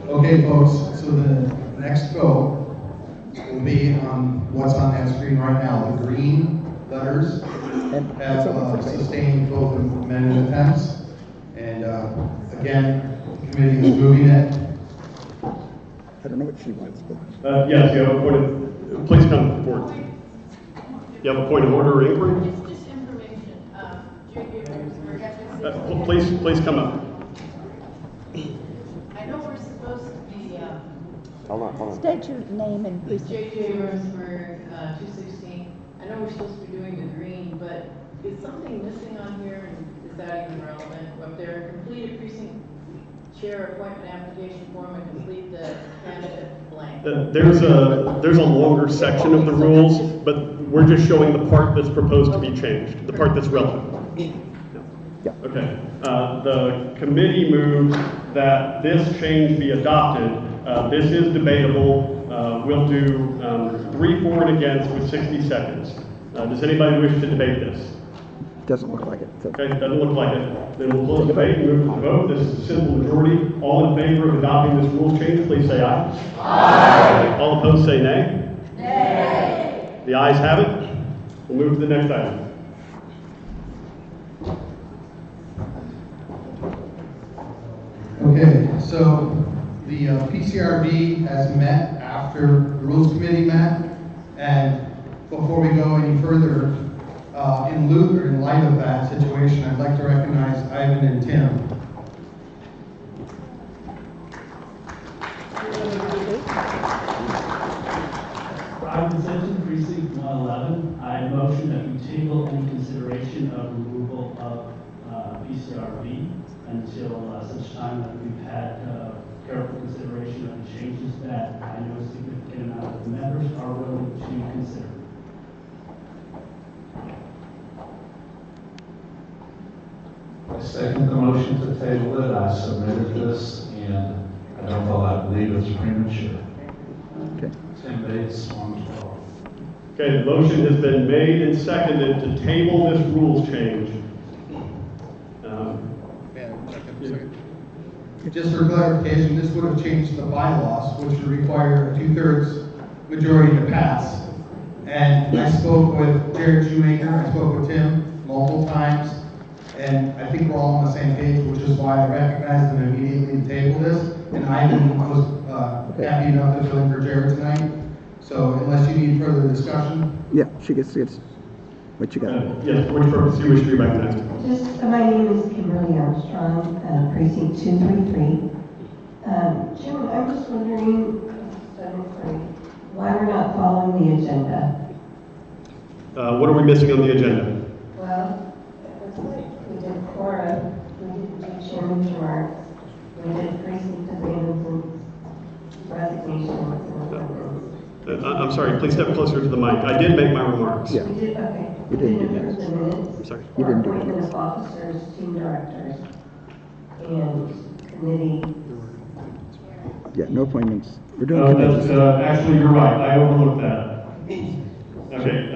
Okay, folks, so the next vote will be on on what's on that screen right now. The green letters have sustained both amendment attempts. And again, the committee is moving it. I don't know what she wants, but. Yes, you have a point of, please come forward. You have a point of order or inquiry? Just information. Please come up. I know we're supposed to be, Hold on. state your name and precinct. J.J. Rosenberg, 216. I know we're supposed to be doing the green, but is something missing on here, and is that even relevant? Up there, complete a precinct chair appointment application form and complete the candidate blank. There's a longer section of the rules, but we're just showing the part that's proposed to be changed, the part that's relevant. Yeah. Okay. The committee moves that this change be adopted. This is debatable. We'll do 3 for and against with 60 seconds. Does anybody wish to debate this? Doesn't look like it. So. Okay, doesn't look like it. Then we'll close the debate and move to the vote. This is a simple majority. All in favor of adopting this rules change, please say aye. Aye. All opposed, say nay. Nay. The ayes have it. We'll move to the next item. Okay, so the PCRB has met after the Rules Committee met, and before we go any further, in light of that situation, I'd like to recognize Ivan and Tim. Ivan Simpson, precinct 111. I motion that we table any consideration of removal of PCRB until such time that we've had careful consideration of the changes that I know a significant amount of the members are willing to consider. I second the motion to table it. I submitted this, and I believe it's premature. Okay. Tim Bates, 112. Okay, the motion has been made and seconded to table this rules change. Just for clarification, this would have changed the bylaws, which would require a 2/3 majority to pass. And I spoke with Jared Shoemaker, I spoke with Tim multiple times, and I think we're all on the same page, which is why I recognized and immediately tabled this. And Ivan was happy enough to fill in for Jared tonight. So unless you need further discussion. Yeah, she gets what you got. Yes, which purpose do you wish to be recognized? My name is Kimberly Armstrong, precinct 233. Jim, I'm just wondering, why we're not following the agenda. What are we missing on the agenda? Well, we did quorum, we didn't do chairman's remarks, we did precinct abandonment, resignations, and I'm sorry, please step closer to the mic. I did make my remarks. we did, okay. You didn't do approve that. the minutes. I'm sorry. You didn't do Appointment that. of officers, team directors, and committee. Yeah, no appointments. We're doing That's, committees. actually, you're right. I overlooked that. Okay,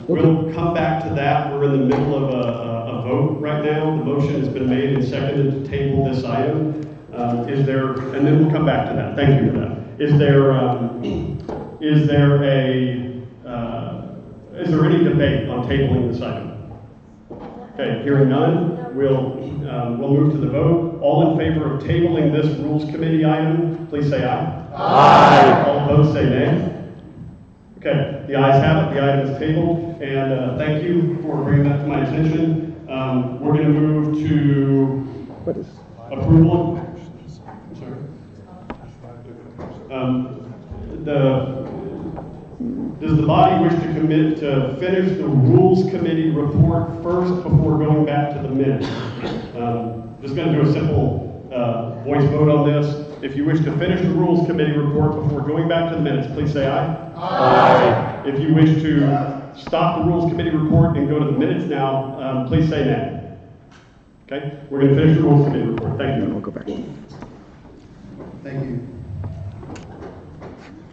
we'll come back to that. We're in the middle of a vote right now. The motion has been made and seconded to table this item. And then we'll come back to that. Thank you for that. Is there any debate on tabling this item? Okay, hearing none, we'll move to the vote. All in favor of tabling this Rules Committee item, please say aye. Aye. All opposed, say nay. Okay, the ayes have it. The item is tabled, and thank you for bringing that to my attention. We're going to move to approval. Does the body wish to commit to finish the Rules Committee report first before going back to the minutes? Just going to do a simple voice vote on this. If you wish to finish the Rules Committee report before going back to the minutes, please say aye. Aye. If you wish to stop the Rules Committee report and go to the minutes now, please say nay. Okay? We're going to finish the Rules Committee report. Thank you. We'll go back. Thank you.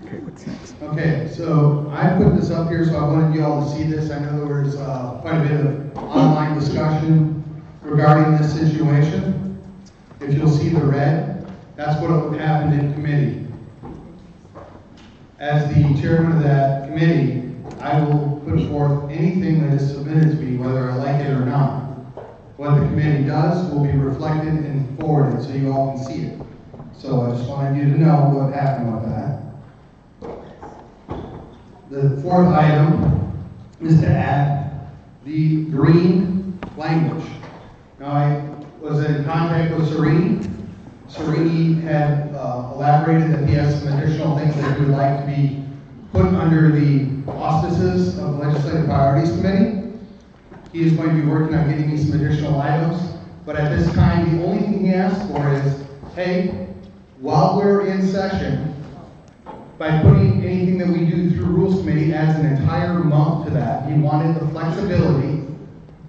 Okay, what's next? Okay, so I put this up here, so I wanted you all to see this. I know there was quite a bit of online discussion regarding this situation. If you'll see the red, that's what happened in committee. As the chairman of that committee, I will put forth anything that is submitted to me, whether I like it or not. What the committee does will be reflected and forwarded so you all can see it. So I just wanted you to know what happened with that. The fourth item is to add the green language. Now, I was in contact with Serene. Serene had elaborated that he has some additional things that he would like to be put under the auspices of the Legislative Priorities Committee. He is going to be working on getting me some additional items, but at this time, the only thing he asked for is, hey, while we're in session, by putting anything that we do through Rules Committee adds an entire month to that. He wanted the flexibility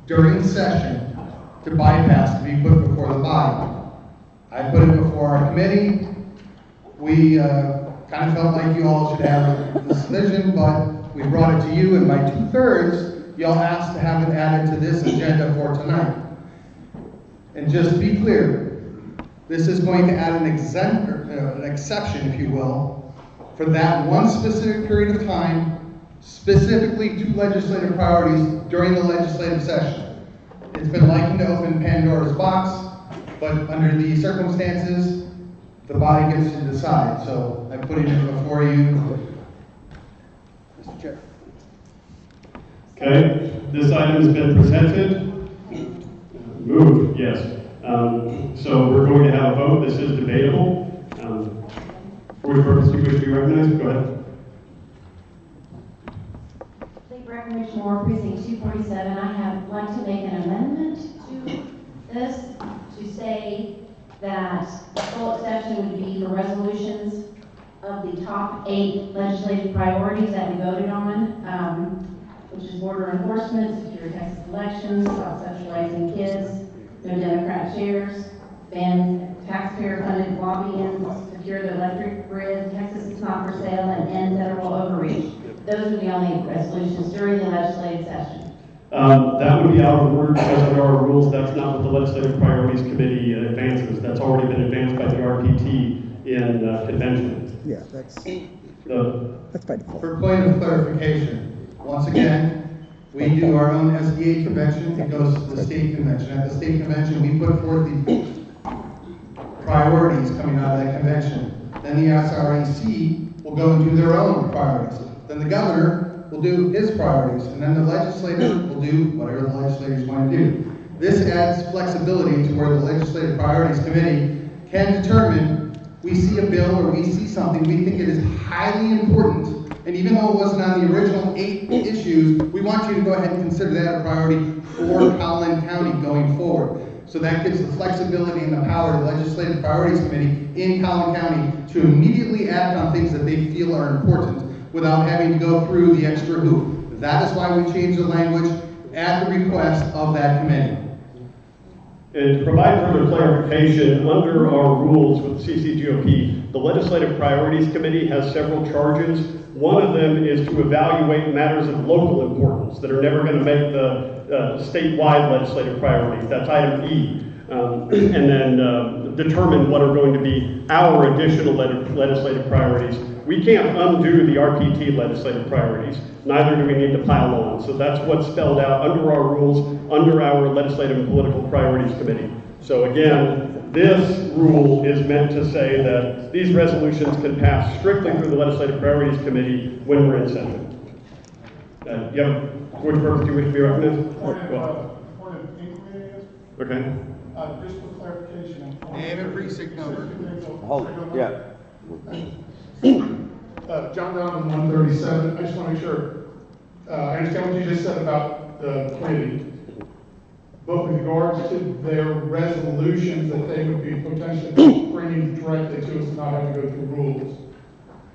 during session to bypass, to be put before the body. I put it before our committee. We kind of felt like you all should have this decision, but we brought it to you, and by 2/3, y'all asked to have it added to this agenda for tonight. And just to be clear, this is going to add an exception, if you will, for that one specific period of time, specifically to legislative priorities during the legislative session. It's been likened to open Pandora's box, but under the circumstances, the body gets to decide. So I put it before you, Mr. Chair. Okay, this item has been presented. Moved, yes. So we're going to have a vote. This is debatable. For the purpose, do you wish to be recognized? Go ahead. League Recognition Moore, Precinct 247. I'd like to make an amendment to this to say that full exception would be for resolutions of the top 8 legislative priorities that we voted on, which is border enforcement, secure Texas elections, stop sexualizing kids, no Democrat chairs, ban taxpayer-funded lobbying, secure the electric grid, Texas is not for sale, and end federal overreach. Those are the only resolutions during the legislative session. That would be out of order because under our rules, that's not what the Legislative Priorities Committee advances. That's already been advanced by the RPT in convention. Yeah, that's by default. For point of clarification, once again, we do our own SDA convention. It goes to the state convention. At the state convention, we put forth the priorities coming out of that convention. Then the SREC will go and do their own priorities. Then the governor will do his priorities, and then the legislature will do whatever the legislators want to do. This adds flexibility to where the Legislative Priorities Committee can determine, we see a bill or we see something, we think it is highly important, and even though it wasn't on the original 8 issues, we want you to go ahead and consider that a priority for Collin County going forward. So that gives the flexibility and the power to the Legislative Priorities Committee in Collin County to immediately act on things that they feel are important without having to go through the extra hoop. That is why we changed the language at the request of that committee. And to provide further clarification, under our rules with the CCGOP, the Legislative Priorities Committee has several charges. One of them is to evaluate matters of local importance that are never going to make the statewide legislative priorities. That's item E. And then determine what are going to be our additional legislative priorities. We can't undo the RPT legislative priorities, neither do we need to pile on. So that's what's spelled out under our rules, under our Legislative and Political Priorities Committee. So again, this rule is meant to say that these resolutions can pass strictly through the Legislative Priorities Committee when we're in session. Yeah, for the purpose, do you wish to be recognized? Point of inquiry is? Okay. Just for clarification. Name and precinct number. Hold it, yeah. John Donovan, 137. I just want to make sure, I understand what you just said about the committee, but with regards to their resolutions that they would be potentially bringing directly to us and not having to go through rules,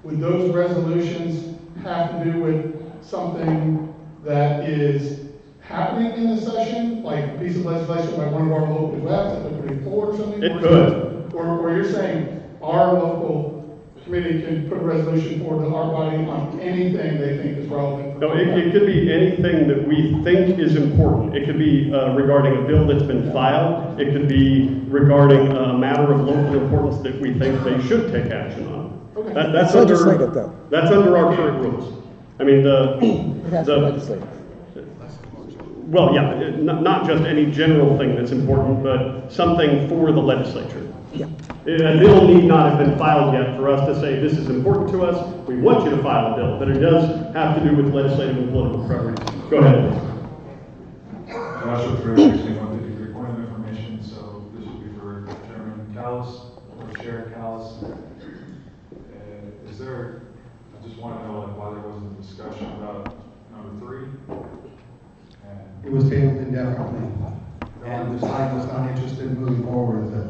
would those resolutions have to do with something that is happening in the session, like a piece of legislation by one of our local reps that they're putting forward or something? It could. Or you're saying our local committee can put a resolution forward to our body on anything they think is relevant? No, it could be anything that we think is important. It could be regarding a bill that's been filed. It could be regarding a matter of local importance that we think they should take action on. That's It's legislative, though. That's under our current rules. I mean, It has to be legislative. well, yeah, not just any general thing that's important, but something for the legislature. Yeah. A bill need not have been filed yet for us to say this is important to us. We want you to file a bill, but it does have to do with legislative and political priorities. Go ahead. Joshua Fraser, 153, point of information. So this would be for Chairman Callis or Chair Callis. Is there? I just want to know why there wasn't a discussion about number 3. It was tabled indefinitely, and the side was not interested in moving forward with it.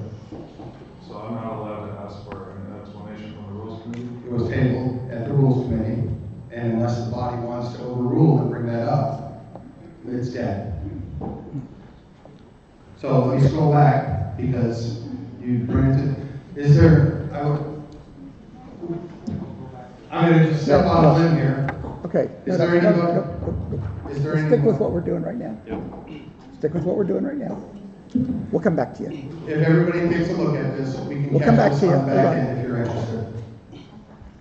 So I'm not allowed to ask for an explanation from the Rules Committee? It was tabled at the Rules Committee, and unless the body wants to overrule and bring that up, it's dead. So let me scroll back, because you granted, is there, I'm going to just step out of limb here. Okay. Is there any vote? Is there any Stick with what we're doing right now. Stick with what we're doing right now. We'll come back to you. If everybody takes a look at this, we can We'll catch come back this to you. on back Hold on. end if you're interested.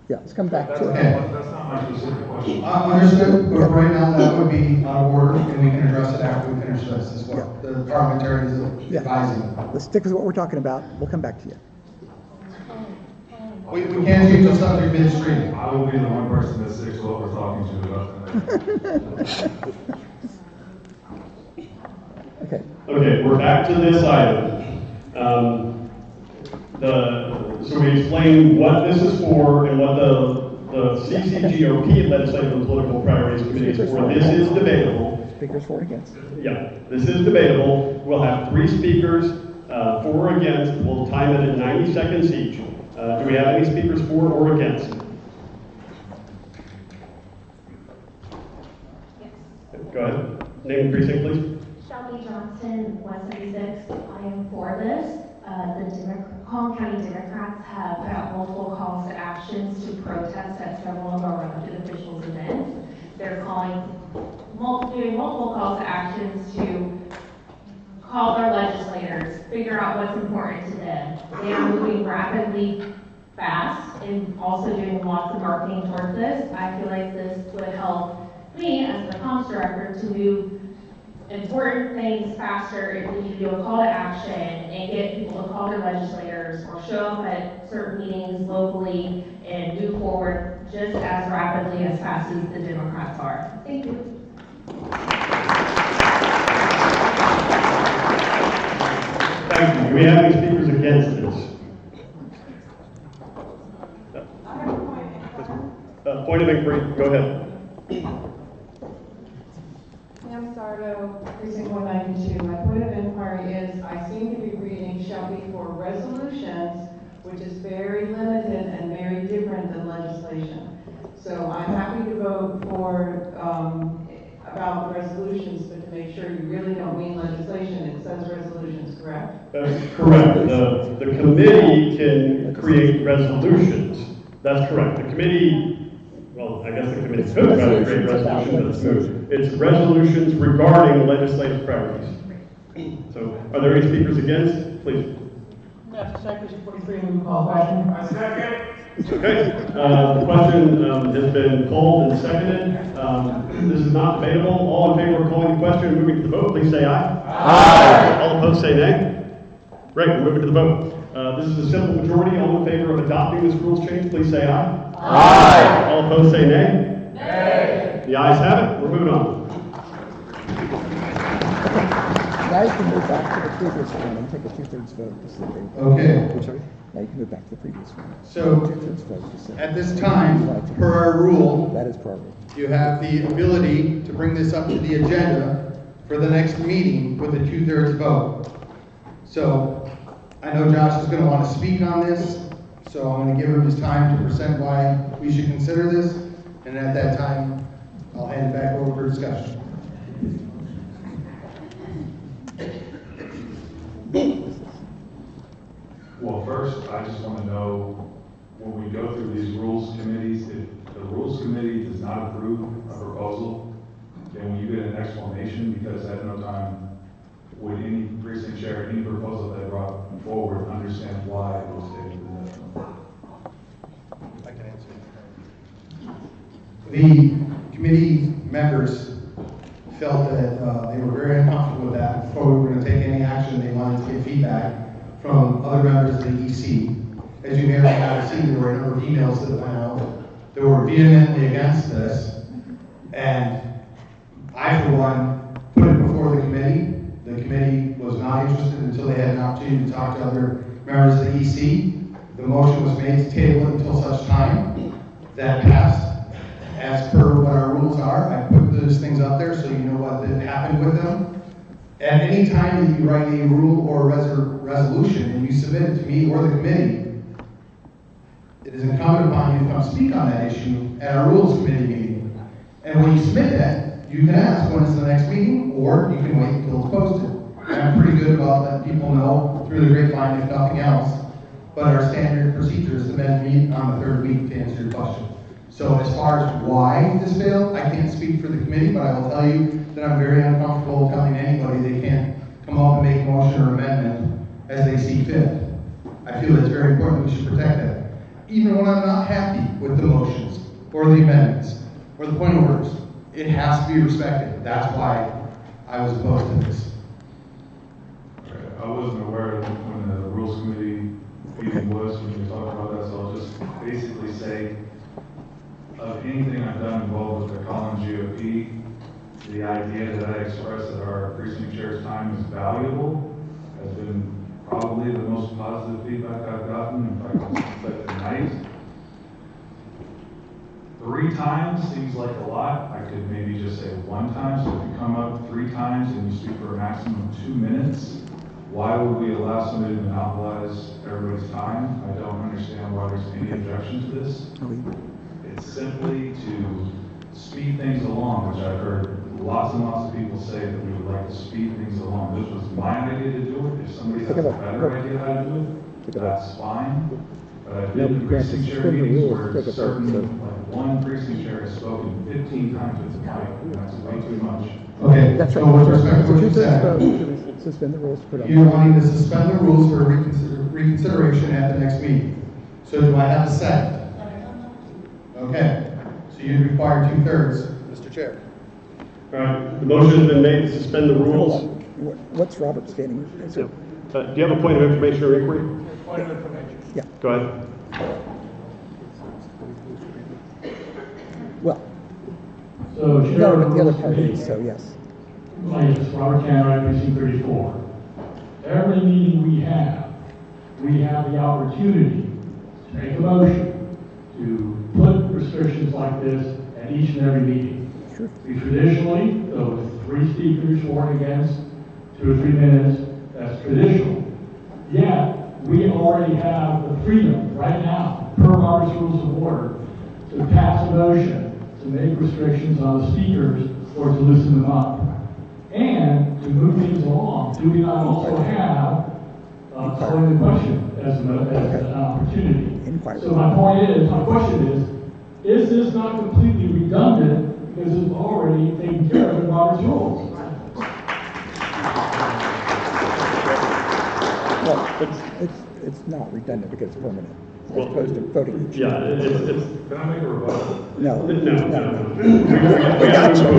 Yeah, let's come back to it. That's not my specific question. Understood, but right now that would be out of order, and we can address it after we finish this as well. The parliamentary is advising. Let's stick with what we're talking about. We'll come back to you. We can't change the subject midstream. I will be the one person that sticks with what we're talking to about tonight. Okay. Okay, we're back to this item. So we explained what this is for and what the CCGOP Legislative and Political Priorities Committee is for. This is debatable. Speakers for or against? Yeah, this is debatable. We'll have 3 speakers, for or against. We'll time it at 90 seconds each. Do we have any speakers for or against? Yes. Go ahead. Name and precinct, please. Shelby Johnson, 176. I am for this. Collin County Democrats have put out multiple calls to actions to protest at several of our elected officials' events. They're doing multiple calls to actions to call their legislators, figure out what's important to them. They are moving rapidly fast and also doing lots of marketing towards this. I feel like this would help me as the comms director to move important things faster if we can do a call to action and get people to call their legislators or show up at certain meetings locally and move forward just as rapidly as fast as the Democrats are. Thank you. Thank you. Do we have any speakers against this? Point of inquiry, go ahead. Pam Sardo, precinct 192. My point of inquiry is I seem to be reading Shelby for resolutions, which is very limited and very different than legislation. So I'm happy to vote for about the resolutions, but to make sure you really don't mean legislation, it says resolutions, correct? Correct. The committee can create resolutions. That's correct. The committee, well, I guess the committee could try to create resolutions, but it's moved. It's resolutions regarding legislative priorities. So, are there any speakers against? Please. After Section 43, we call question. I second. Okay. The question has been called and seconded. This is not debatable. All in favor of calling the question and moving to the vote, please say aye. Aye. All opposed, say nay. Great. We're moving to the vote. This is a simple majority. All in favor of adopting this rules change, please say aye. Aye. All opposed, say nay. Nay. The ayes have it. We're moving on. Now you can move back to the previous one and take a 2/3 vote to see if they. Okay. Sorry. Now you can move back to the previous one. So, 2/3 vote to see. at this time, per our rule, that is proper. you have the ability to bring this up to the agenda for the next meeting with a 2/3 vote. So, I know Josh is going to want to speak on this, so I'm going to give him his time to present why we should consider this, and at that time, I'll hand it back over for discussion. Well, first, I just want to know, when we go through these rules committees, if the rules committee does not approve a proposal, then will you get an explanation? Because at no time would any precinct chair, any proposal that brought forward, understand why it was taken to that. The committee members felt that they were very uncomfortable with that. Before we were going to take any action, they wanted to get feedback from other members of the EC. As you may or may not have seen, there were a number of emails that went out that were vehemently against this. And I, for one, put it before the committee. The committee was not interested until they had an opportunity to talk to other members of the EC. The motion was made to table it until such time that passed. As per what our rules are, I put those things up there so you know what happened with them. At any time that you write a rule or resolution and you submit it to me or the committee, it is incumbent upon you to come speak on that issue at our rules committee meeting. And when you submit that, you can ask when it's the next meeting, or you can wait until it's posted. And I'm pretty good about letting people know through the grapevine, if nothing else. But our standard procedure is to then meet on the third week to answer your question. So as far as why this failed, I can't speak for the committee, but I will tell you that I'm very uncomfortable telling anybody they can't come up and make a motion or amendment as they see fit. I feel it's very important we should protect that. Even when I'm not happy with the motions or the amendments or the point of orders, it has to be respected. That's why I was opposed to this. I wasn't aware of when the Rules Committee meeting was, when we talked about that, so I'll just basically say, of anything I've done involved with the Collin GOP, the idea that I expressed that our precinct chair's time is valuable has been probably the most positive feedback I've gotten. In fact, it's like tonight. 3 times seems like a lot. I could maybe just say 1 time. So if you come up 3 times and you speak for a maximum of 2 minutes, why would we allow somebody to monopolize everybody's time? I don't understand why there's any objection to this. It's simply to speed things along, which I've heard lots and lots of people say that we would like to speed things along. This was my idea to do it. If somebody has a better idea how to do it, that's fine. But I've been to precinct chair meetings where certain, like one precinct chair has spoken 15 times with the mic, and that's way too much. Okay, That's right. so with respect to what you said, Suspend the rules. Put on. you're wanting to suspend the rules for reconsideration at the next meeting. So do I have a second? Okay, so you require 2/3, Mr. Chair. All right, the motion has been made to suspend the rules. What's Robert standing? Do you have a point of information or inquiry? Point of information. Yeah. Go ahead. Well, So, no, Chair, but the other part is, so yes. my name is Robert Canright, precinct 34. Every meeting we have the opportunity to make a motion to put restrictions like this at each and every meeting. Sure. We traditionally go with 3 speakers for and against, 2 or 3 minutes. That's traditional. Yet, we already have the freedom right now, per Robert's Rules of Order, to pass a motion to make restrictions on the speakers or to loosen them up. And to move things along, do we not also have calling the question as an opportunity? So my question is this not completely redundant because it's already taken care of in Robert's Rules? Well, it's not redundant because it's permanent. As opposed to voting each. Yeah, it's. Can I make a rebuttal? No. We gotcha.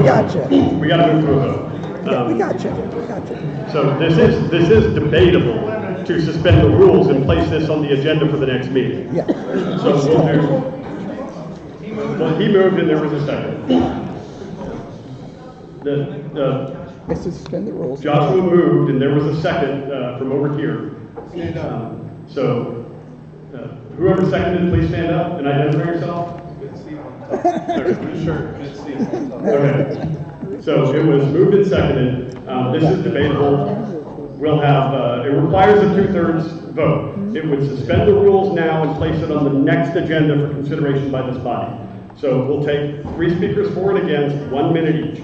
We got to move to a vote. Yeah, we gotcha. So this is debatable to suspend the rules and place this on the agenda for the next meeting. Yeah. So we'll do. Well, he moved and there was a second. It's to suspend the rules. Joshua moved and there was a second from over here. So whoever seconded, please stand up and identify yourself. Okay. So it was moved and seconded. This is debatable. We'll have, it requires a 2/3 vote. It would suspend the rules now and place it on the next agenda for consideration by this body. So we'll take 3 speakers for and against, 1 minute each.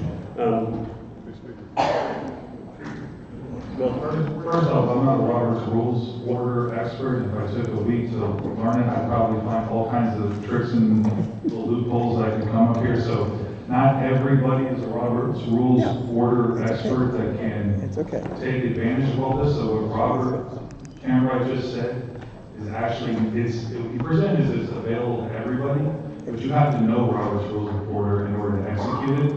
First off, I'm not a Robert's Rules Order expert. If I took a week to learn it, I'd probably find all kinds of tricks and little loopholes I could come up here. So not everybody is a Robert's Rules Order expert that can take advantage of all this. So what Robert Canright just said is actually, he presented it as available to everybody. but you have to know Robert's Rules of Order in order to execute it.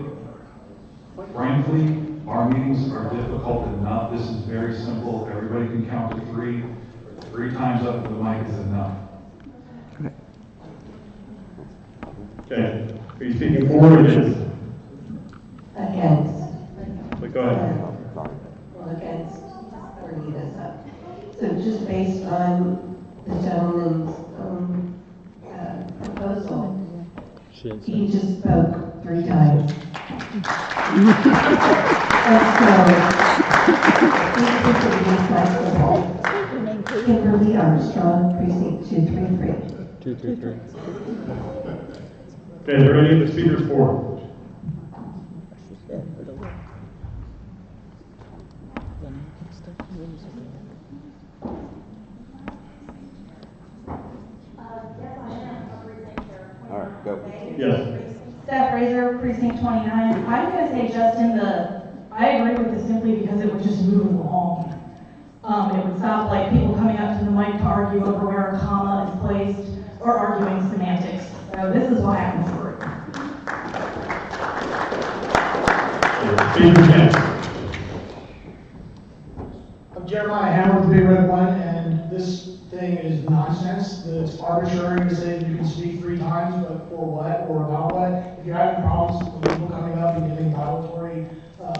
Frankly, our meetings are difficult enough. This is very simple. Everybody can count to three. 3 times up to the mic is enough. Okay. Are you speaking for or against? Against. But go ahead. Well, against bringing this up. So just based on the gentleman's proposal, he just spoke 3 times. And so, he flexible. Kimberly Armstrong, precinct 233. 233. Okay, are there any of the speakers for? All right, go. Yes. Steph Razor, precinct 29. I'm going to say, Justin, I agree with this simply because it would just move along. It would stop like people coming up to the mic to argue over where a comma is placed or arguing semantics. So this is why I'm for it. I'm Jeremiah Hammer with the Big Red One, and this thing is nonsense. It's arbitrary to say that you can speak 3 times, but for what or about what? If you're having problems with people coming up and giving laudatory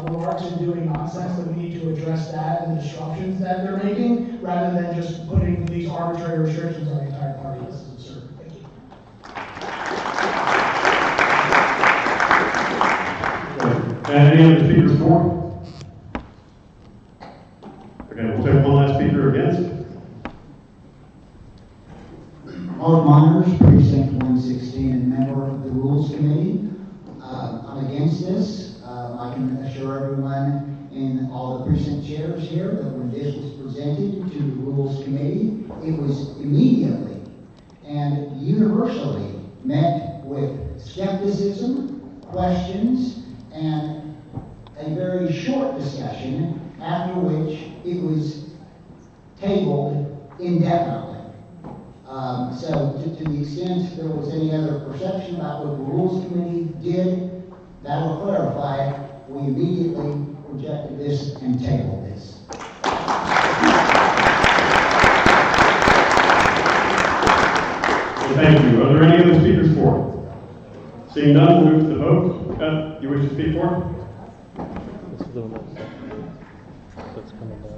remarks and doing nonsense, then we need to address that and the disruptions that they're making, rather than just putting these arbitrary restrictions on the entire party. This is absurd. Thank you. And any other speakers for? Okay, we'll take one last speaker against. Mark Myers, precinct 116, and member of the Rules Committee. I'm against this. I can assure everyone and all the precinct chairs here that when this was presented to the Rules Committee, it was immediately and universally met with skepticism, questions, and a very short discussion, after which it was tabled indefinitely. So to the extent there was any other perception about what the Rules Committee did, that will clarify. We immediately rejected this and tabled this. Thank you. Are there any other speakers for? Seeing none, we'll move to the vote. You wish to speak for? This is the one that's coming down.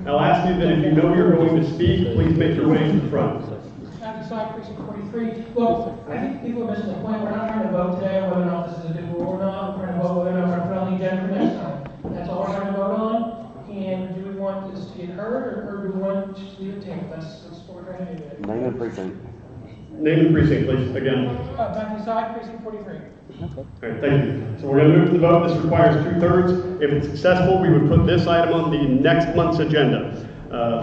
I'll ask you that if you know you're going to speak, please make your way to the front. Precinct 43. Well, I think people are missing the point. We're not trying to vote today on whether or not this is a good rule or not. We're trying to vote whether or not we're going to put on the agenda for next time. That's all we're trying to vote on. And do we want this to get heard, or do we want to just leave it table? That's what we're trying to do. Name and precinct. Name and precinct, please, again. Matthew Side, precinct 43. Okay, thank you. So we're going to move to the vote. This requires 2/3. If it's successful, we would put this item on the next month's agenda.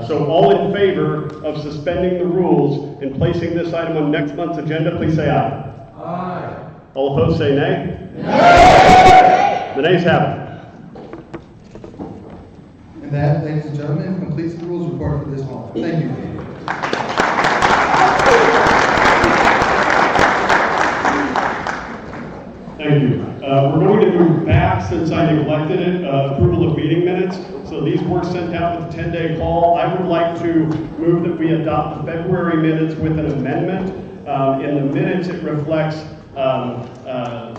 So all in favor of suspending the rules and placing this item on next month's agenda, please say aye. Aye. All opposed say nay. Nay. The nays have it. And that, ladies and gentlemen, completes the rules report for this month. Thank you. Thank you. We're going to move back, since I neglected it, approval of meeting minutes. So these were sent out with a 10-day call. I would like to move that we adopt the February minutes with an amendment. In the minutes, it reflects to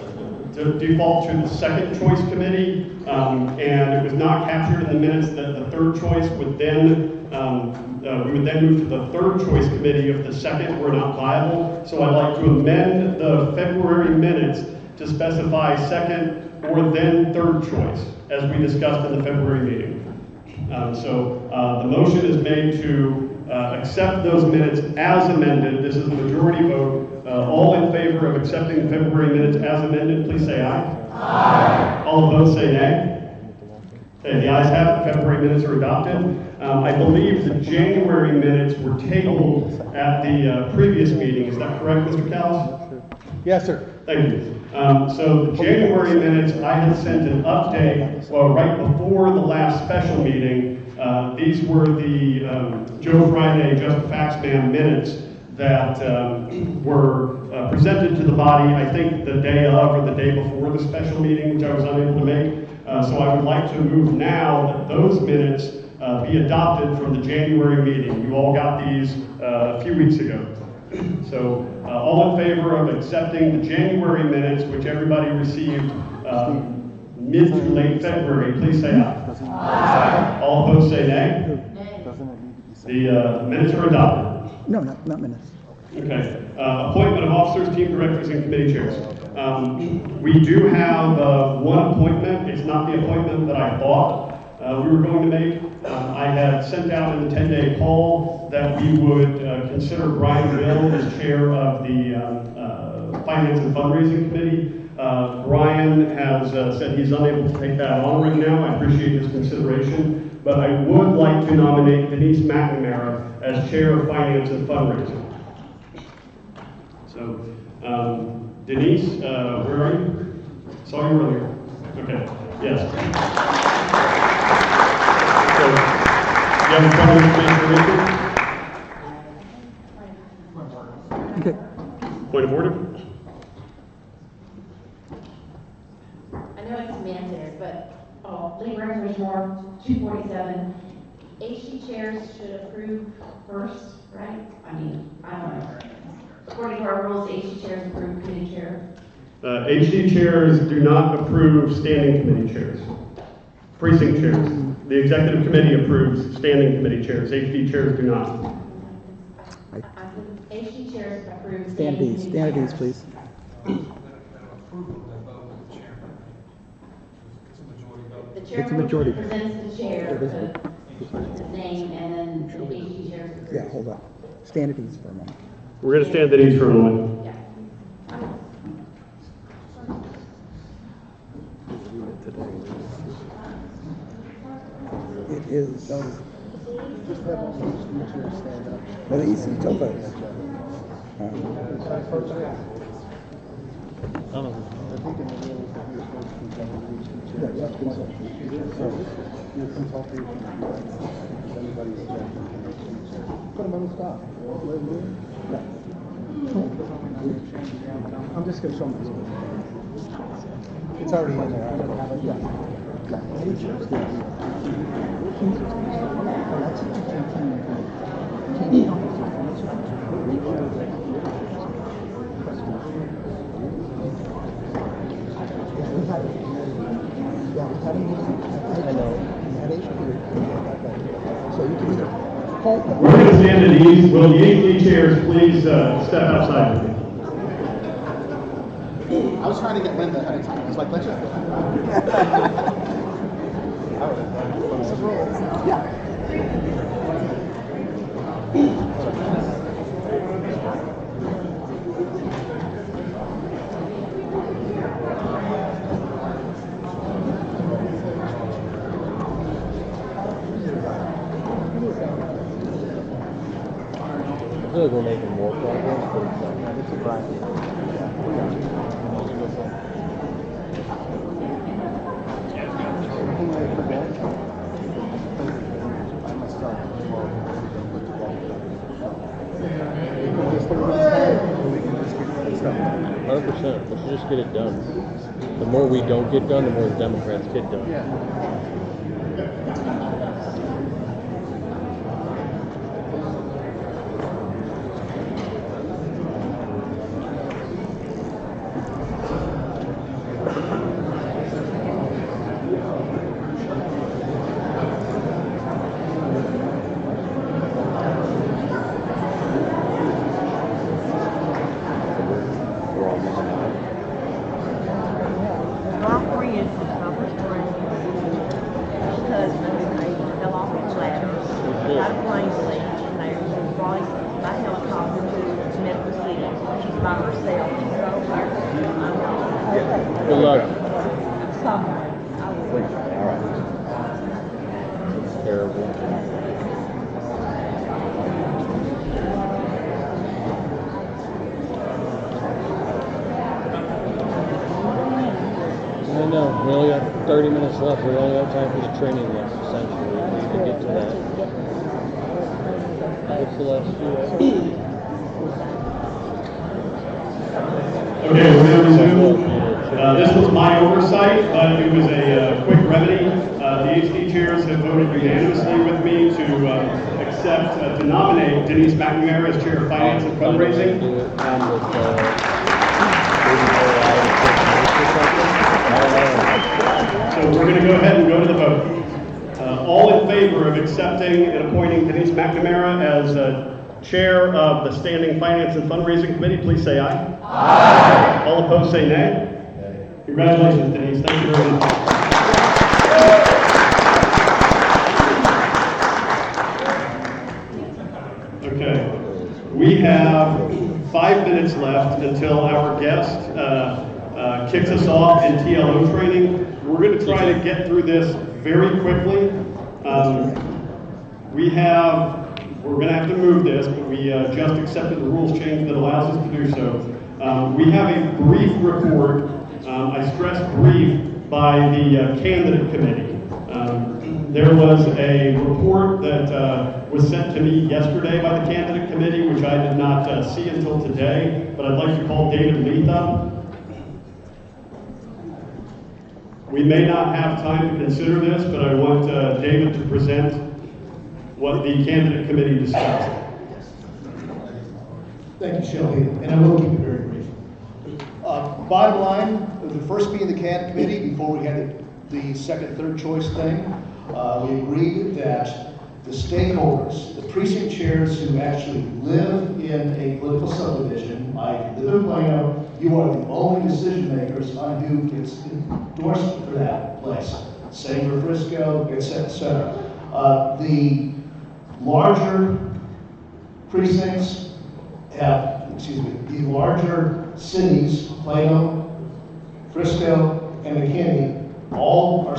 default to the second choice committee, and it was not captured in the minutes that the third choice would then, we would then move to the third choice committee if the second were not viable. So I'd like to amend the February minutes to specify second or then third choice, as we discussed in the February meeting. The motion is made to accept those minutes as amended. This is the majority vote. All in favor of accepting the February minutes as amended, please say aye. Aye. All opposed say nay. Okay, the ayes have it. February minutes are adopted. I believe the January minutes were tabled at the previous meeting. Is that correct, Mr. Callis? Yes, sir. Thank you. So the January minutes, I had sent an update right before the last special meeting. These were the Joe Friday, Just a Facts Man minutes that were presented to the body, I think the day of or the day before the special meeting, which I was unable to make. So I would like to move now that those minutes be adopted from the January meeting. You all got these a few weeks ago. So all in favor of accepting the January minutes, which everybody received mid to late February, please say aye. Aye. All opposed say nay. The minutes are adopted. No, not minutes. Okay. Appointment of officers, team directors, and committee chairs. We do have one appointment. It's not the appointment that I thought we were going to make. I had sent out in the 10-day call that we would consider Brian Bill as chair of the Finance and Fundraising Committee. Brian has said he's unable to take that on right now. I appreciate his consideration, but I would like to nominate Denise McNamara as chair of Finance and Fundraising. So, Denise, where are you? Saw you earlier. Okay, yes. So, you have a problem with Okay. Point of order? I know it's semantics, but, League Resolution 247, HG chairs should approve first, right? I mean, I don't know. According to our rules, HG chairs approve committee chair. HG chairs do not approve standing committee chairs. Precinct chairs. The executive committee approves standing committee chairs. HG chairs do not. HG chairs approve Stand at ease. Stand at ease, please. The chairman presents the chair, the name, and then the HG chairs approve. Yeah, hold on. Stand at ease for a moment. We're going to stand at ease for a moment. Yeah. It is. Just have all the chairs stand up. Well, easy until votes. I think in the middle your consultation, if anybody's put them on the spot. I'm just going to show them. It's already in there. I don't have it yet. We're going to stand at ease. Will the HG chairs please step outside with me? I was trying to get Linda ahead of time. I was like, let's just. I feel like we're making more progress, but it's a grind. Let's just get it done. The more we don't get done, the more the Democrats get done. Good luck. Alright. Terrible. I know, we only got 30 minutes left. We only have time for the training left, essentially. We need to get to that. What's the last few? Okay, we're going to resume. This was my oversight, but it was a quick remedy. The HD chairs have voted unanimously with me to to nominate Denise McNamara as Chair of Finance and Fundraising. So we're going to go ahead and go to the vote. All in favor of accepting and appointing Denise McNamara as Chair of the Standing Finance and Fundraising Committee, please say aye. Aye. All opposed say nay. Congratulations, Denise. Thank you very much. Okay. We have 5 minutes left until our guest kicks us off in TLO training. We're going to try to get through this very quickly. We're going to have to move this, but we just accepted the rules change that allows us to do so. We have a brief report. I stress brief by the candidate committee. There was a report that was sent to me yesterday by the candidate committee, which I did not see until today, but I'd like to call David Leith up. We may not have time to consider this, but I want David to present what the candidate committee discussed. Thank you, Shelby, and I will keep it very brief. Bottom line, the first meeting of the candidate committee, before we had the second, third choice thing, we agreed that the stakeholders, the precinct chairs who actually live in a political subdivision, like live in Plano, you are the only decision makers on who gets endorsement for that place. Same for Frisco, et cetera. The larger precincts the larger cities, Plano, Frisco, and McKinney, all are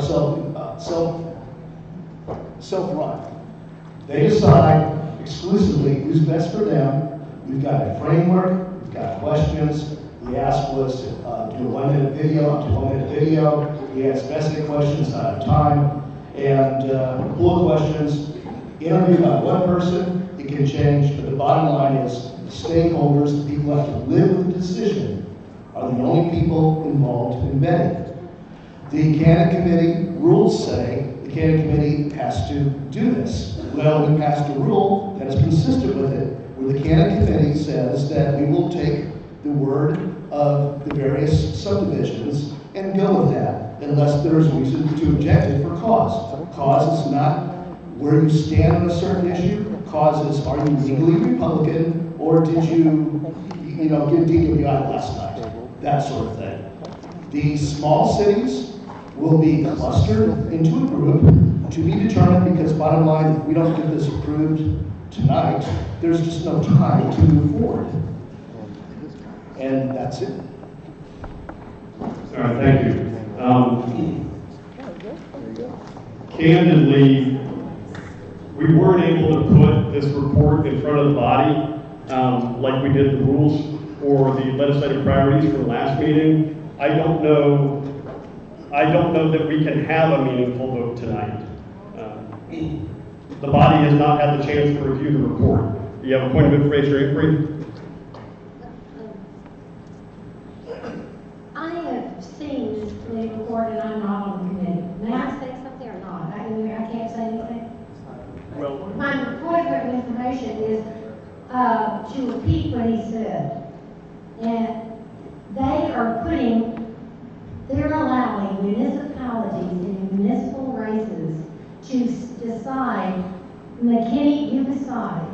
self-run. They decide exclusively who's best for them. We've got a framework, we've got questions. The ask was to do a 1-minute video, up to 1-minute video. We asked specific questions out of time, and full questions. Interview about one person, it can change, but the bottom line is the stakeholders, the people who have to live with the decision, are the only people involved in vetting. The candidate committee rules say the candidate committee has to do this. Well, we passed a rule that is consistent with it, where the candidate committee says that we will take the word of the various subdivisions and go with that, unless there's reason to object it for cause. Cause is not where you stand on a certain issue. Cause is, are you legally Republican, or did you get DWI last night? That sort of thing. These small cities will be clustered into a group to be determined, because bottom line, if we don't get this approved tonight, there's just no time to move forward. And that's it. All right, thank you. Candidly, we weren't able to put this report in front of the body like we did the rules or the legislative priorities from the last meeting. I don't know that we can have a meaningful vote tonight. The body has not had the chance to review the report. Do you have a point of information or inquiry? I have seen this committee report, and I'm not on the committee. May I say something or not? I can't say anything. Well, my point of information is to repeat what he said. And they're allowing municipalities in municipal races to decide, McKinney, you decide,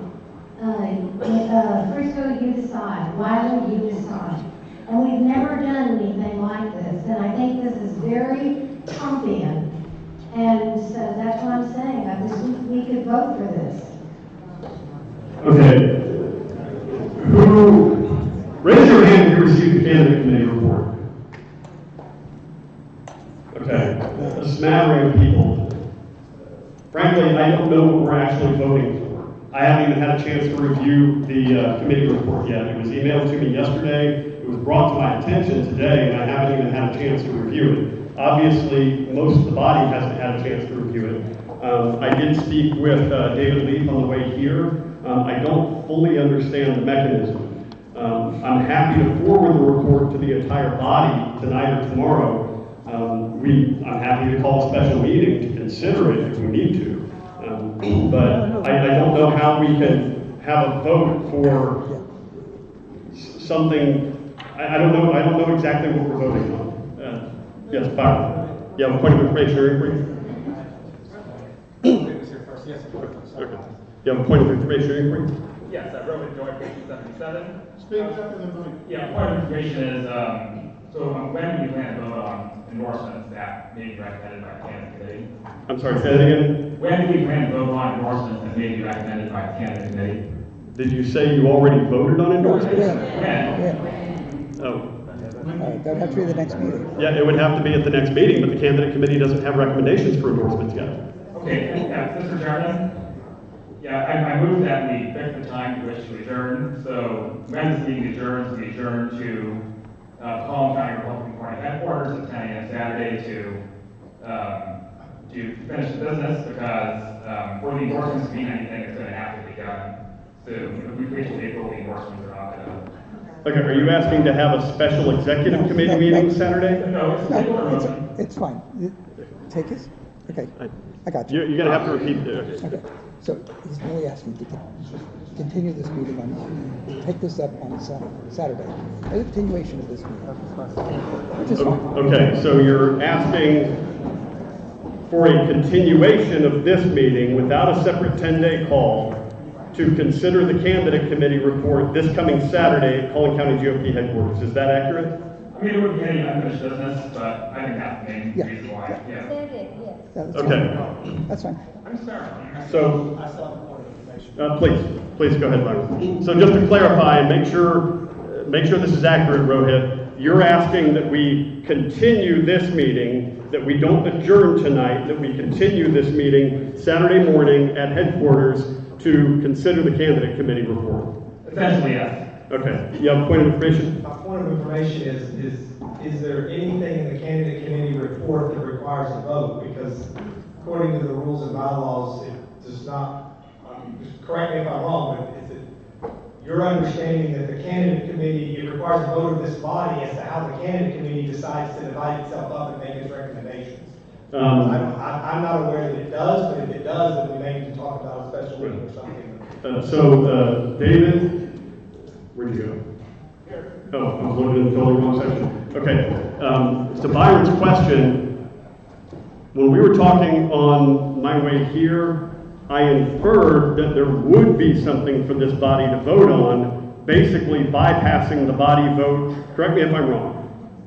Frisco, you decide, Wiley, you decide. And we've never done anything like this, and I think this is very Trumpian. And so that's what I'm saying, we could vote for this. Okay. Raise your hand if you received the candidate committee report. Okay. A smattering of people. Frankly, I don't know what we're actually voting for. I haven't even had a chance to review the committee report yet. It was emailed to me yesterday. It was brought to my attention today, and I haven't even had a chance to review it. Obviously, most of the body hasn't had a chance to review it. I did speak with David Leith on the way here. I don't fully understand the mechanism. I'm happy to forward the report to the entire body tonight or tomorrow. I'm happy to call a special meeting to consider it if we need to. But I don't know how we can have a vote for something. I don't know exactly what we're voting on. Yes, Byron. You have a point of information or inquiry? Okay. You have a point of information or inquiry? Yes, I wrote it Joint 277. Speak up in the mic. Yeah, point of information is, when do you plan to vote on endorsements that may be recommended by the candidate committee? I'm sorry, say that again? When do we plan to vote on endorsements that may be recommended by the candidate committee? Did you say you already voted on endorsements? Yeah. Oh. That would have to be the next meeting. Yeah, it would have to be at the next meeting, but the candidate committee doesn't have recommendations for endorsements yet. Okay, Mr. Chairman? Yeah, I move that we fix the time to which to adjourn. So when this meeting adjourns, we adjourn to Collin County Republican Party headquarters at 10 a.m. Saturday to finish the business, because for the endorsements to mean anything, it's going to have to be done. So if we wait till April, the endorsements are not going to. Okay, are you asking to have a special executive committee meeting Saturday? No, it's fine. Take this? Okay, I got you. You're going to have to repeat it. Okay, so he's really asking to continue this meeting on, take this up on Saturday. A continuation of this meeting. Which is fine. Okay, so you're asking for a continuation of this meeting without a separate 10-day call to consider the candidate committee report this coming Saturday at Collin County GOP headquarters. Is that accurate? I mean, it would be any unfinished business, but I think that's the main reason why. That's Okay. Fine. That's fine. I'm sorry. So, please go ahead, Byron. So just to clarify and make sure this is accurate, Rohit, you're asking that we continue this meeting, that we don't adjourn tonight, that we continue this meeting Saturday morning at headquarters to consider the candidate committee report. Essentially, yes. Okay. You have a point of information? My point of information is there anything in the candidate committee report that requires a vote? Because according to the rules and bylaws, it does not, just correct me if I'm wrong, but is it your understanding that the candidate committee, it requires a vote of this body as to how the candidate committee decides to divide itself up and make its recommendations? I'm not aware that it does, but if it does, then we may need to talk about a special meeting or something. David, where'd you go? Oh, I was looking in the totally wrong section. Okay, to Byron's question, when we were talking on my way here, I inferred that there would be something for this body to vote on, basically bypassing the body vote. Correct me if I'm wrong.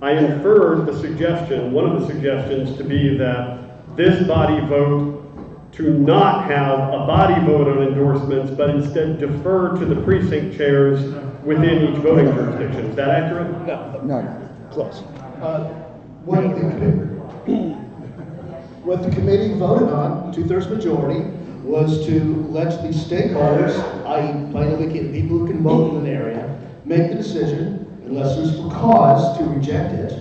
I inferred the suggestion, one of the suggestions, to be that this body vote to not have a body vote on endorsements, but instead defer to the precinct chairs within each voting jurisdiction. Is that accurate? No. Close. What the committee voted on, 2/3 majority, was to let the stakeholders, i.e. plaintiff, people who can vote in an area, make the decision. Unless there's a cause to reject it,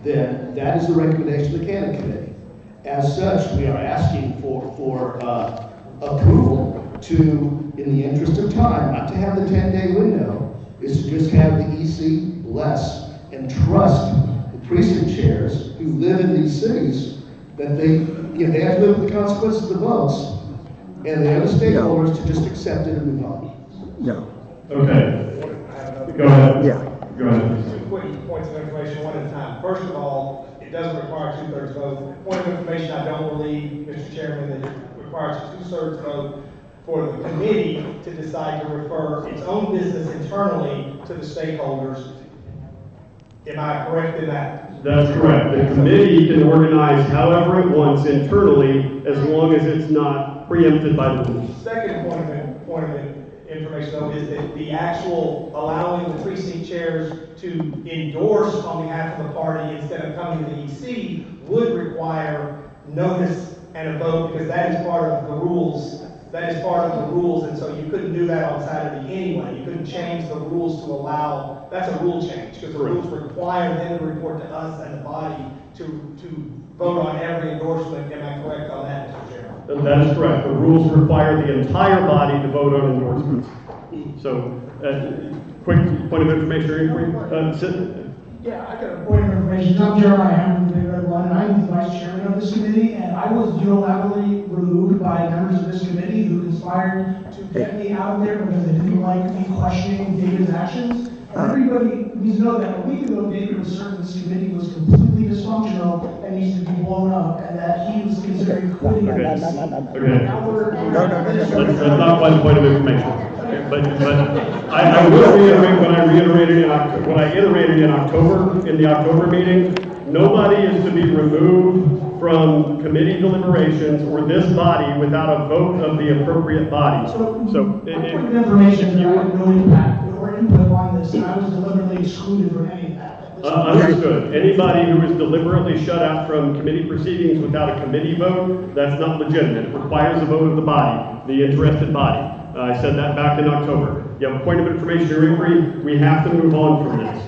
then that is the recommendation of the candidate committee. As such, we are asking for approval to, in the interest of time, not to have the 10-day window, is to just have the EC bless and trust the precinct chairs who live in these cities that they have to live with the consequences of the votes, and the other stakeholders to just accept it and move on. No. Okay. Go ahead. Yeah. Go ahead. Two quick points of information, one at a time. First of all, it doesn't require 2/3 vote. Point of information, I don't believe, Mr. Chairman, that it requires a 2/3 vote for the committee to decide to refer its own business internally to the stakeholders. Am I correct in that? That's correct. The committee can organize however it wants internally, as long as it's not preempted by the rules. Second point of information, though, is that the actual allowing the precinct chairs to endorse on behalf of the party instead of coming to the EC would require notice and a vote, because that is part of the rules. That is part of the rules, and so you couldn't do that on Saturday anyway. You couldn't change the rules to allow, that's a rule change, because the rules require them to report to us and the body to vote on every endorsement. Am I correct on that, Mr. Chairman? That is correct. The rules require the entire body to vote on endorsements. So, quick point of information, Yeah, I got a point of information. I'm Jeremiah Hamilton, Big Red One, and I'm the vice chairman of this committee, and I was unilaterally removed by members of this committee who conspired to get me out of there because they didn't like me questioning David's actions. And everybody needs to know that a week ago, David was certain this committee was completely dysfunctional and needs to be blown up, and that he was considering quitting this. That's not one point of information. But I will reiterate what I iterated in October, in the October meeting. Nobody is to be removed from committee deliberations or this body without a vote of the appropriate body. So information that I had no impact or input on this, and I was deliberately excluded from any of that. Understood. Anybody who is deliberately shut out from committee proceedings without a committee vote, that's not legitimate. It requires a vote of the body, the interested body. I said that back in October. You have a point of information or inquiry, we have to move on from this.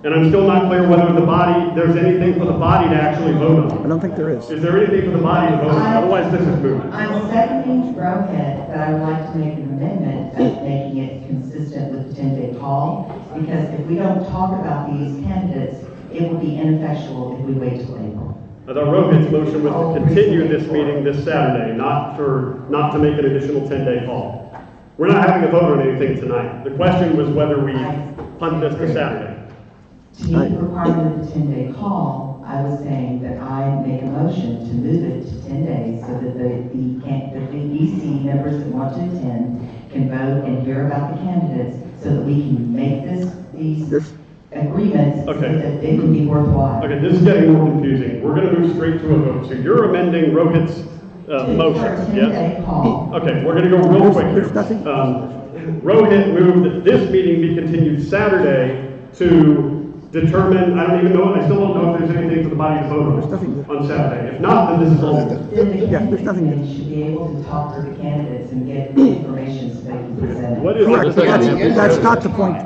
And I'm still not clear whether there's anything for the body to actually vote on. I don't think there is. Is there anything for the body to vote on? Otherwise, this is moved. I'm seconding Rohit, but I would like to make an amendment of making it consistent with the 10-day call, because if we don't talk about these candidates, it will be ineffectual if we wait till April. I thought Rohit's motion was to continue this meeting this Saturday, not to make an additional 10-day call. We're not having a vote on anything tonight. The question was whether we punt this to Saturday. To meet the requirement of the 10-day call, I was saying that I make a motion to move it to 10 days so that the EC members that want to attend can vote and hear about the candidates so that we can make these agreements so that they can be worthwhile. Okay, this is getting more confusing. We're going to move straight to a vote. So you're amending Rohit's motion, yes? Okay, we're going to go real quick here. Rohit moved that this meeting be continued Saturday to determine, I still don't know if there's anything for the body to vote on Saturday. If not, then this is all. Yeah, there's nothing. They should be able to talk to the candidates and get the information so they can present it. What is That's not the point.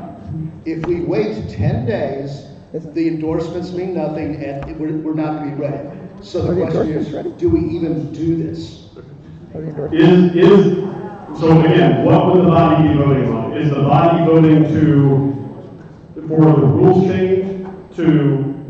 If we wait 10 days, the endorsements mean nothing, and we're not going to be ready. So the question is, do we even do this? So again, what would the body be voting on? Is the body voting for the rules change, to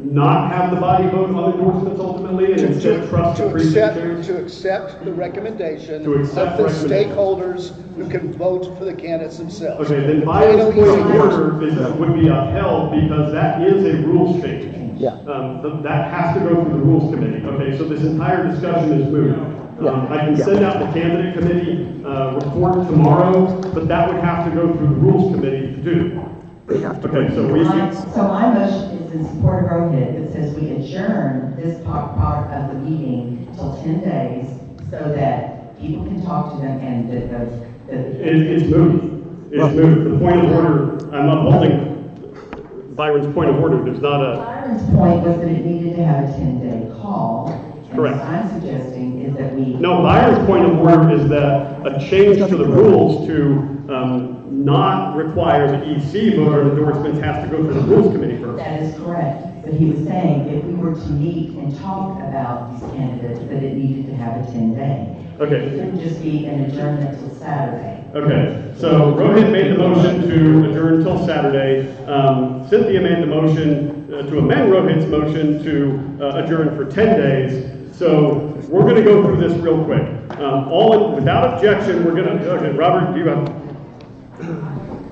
not have the body vote on endorsements ultimately, and instead trust the precinct chairs? To accept the recommendation of the stakeholders who can vote for the candidates themselves. Okay, then Byron's point of order would be upheld because that is a rules change. Yeah. That has to go through the rules committee. Okay, so this entire discussion is moved. I can send out the candidate committee report tomorrow, but that would have to go through the rules committee to do. Okay, so my motion is in support of Rohit that says we adjourn this part of the meeting till 10 days so that people can talk to them and it's moved. It's moved. The point of order, I'm upholding Byron's point of order. There's not a... Byron's point was that it needed to have a 10-day call. Correct. What I'm suggesting is that we... No, Byron's point of order is that a change to the rules to not require the EC vote on endorsements has to go through the rules committee first. That is correct. But he was saying if we were to meet and talk about these candidates, that it needed to have a 10-day. Okay. It couldn't just be an adjournment till Saturday. Okay, so Rohit made the motion to adjourn till Saturday. Cynthia made the motion to amend Rohit's motion to adjourn for 10 days. So we're going to go through this real quick. Without objection, we're going to, okay, Robert, do you have,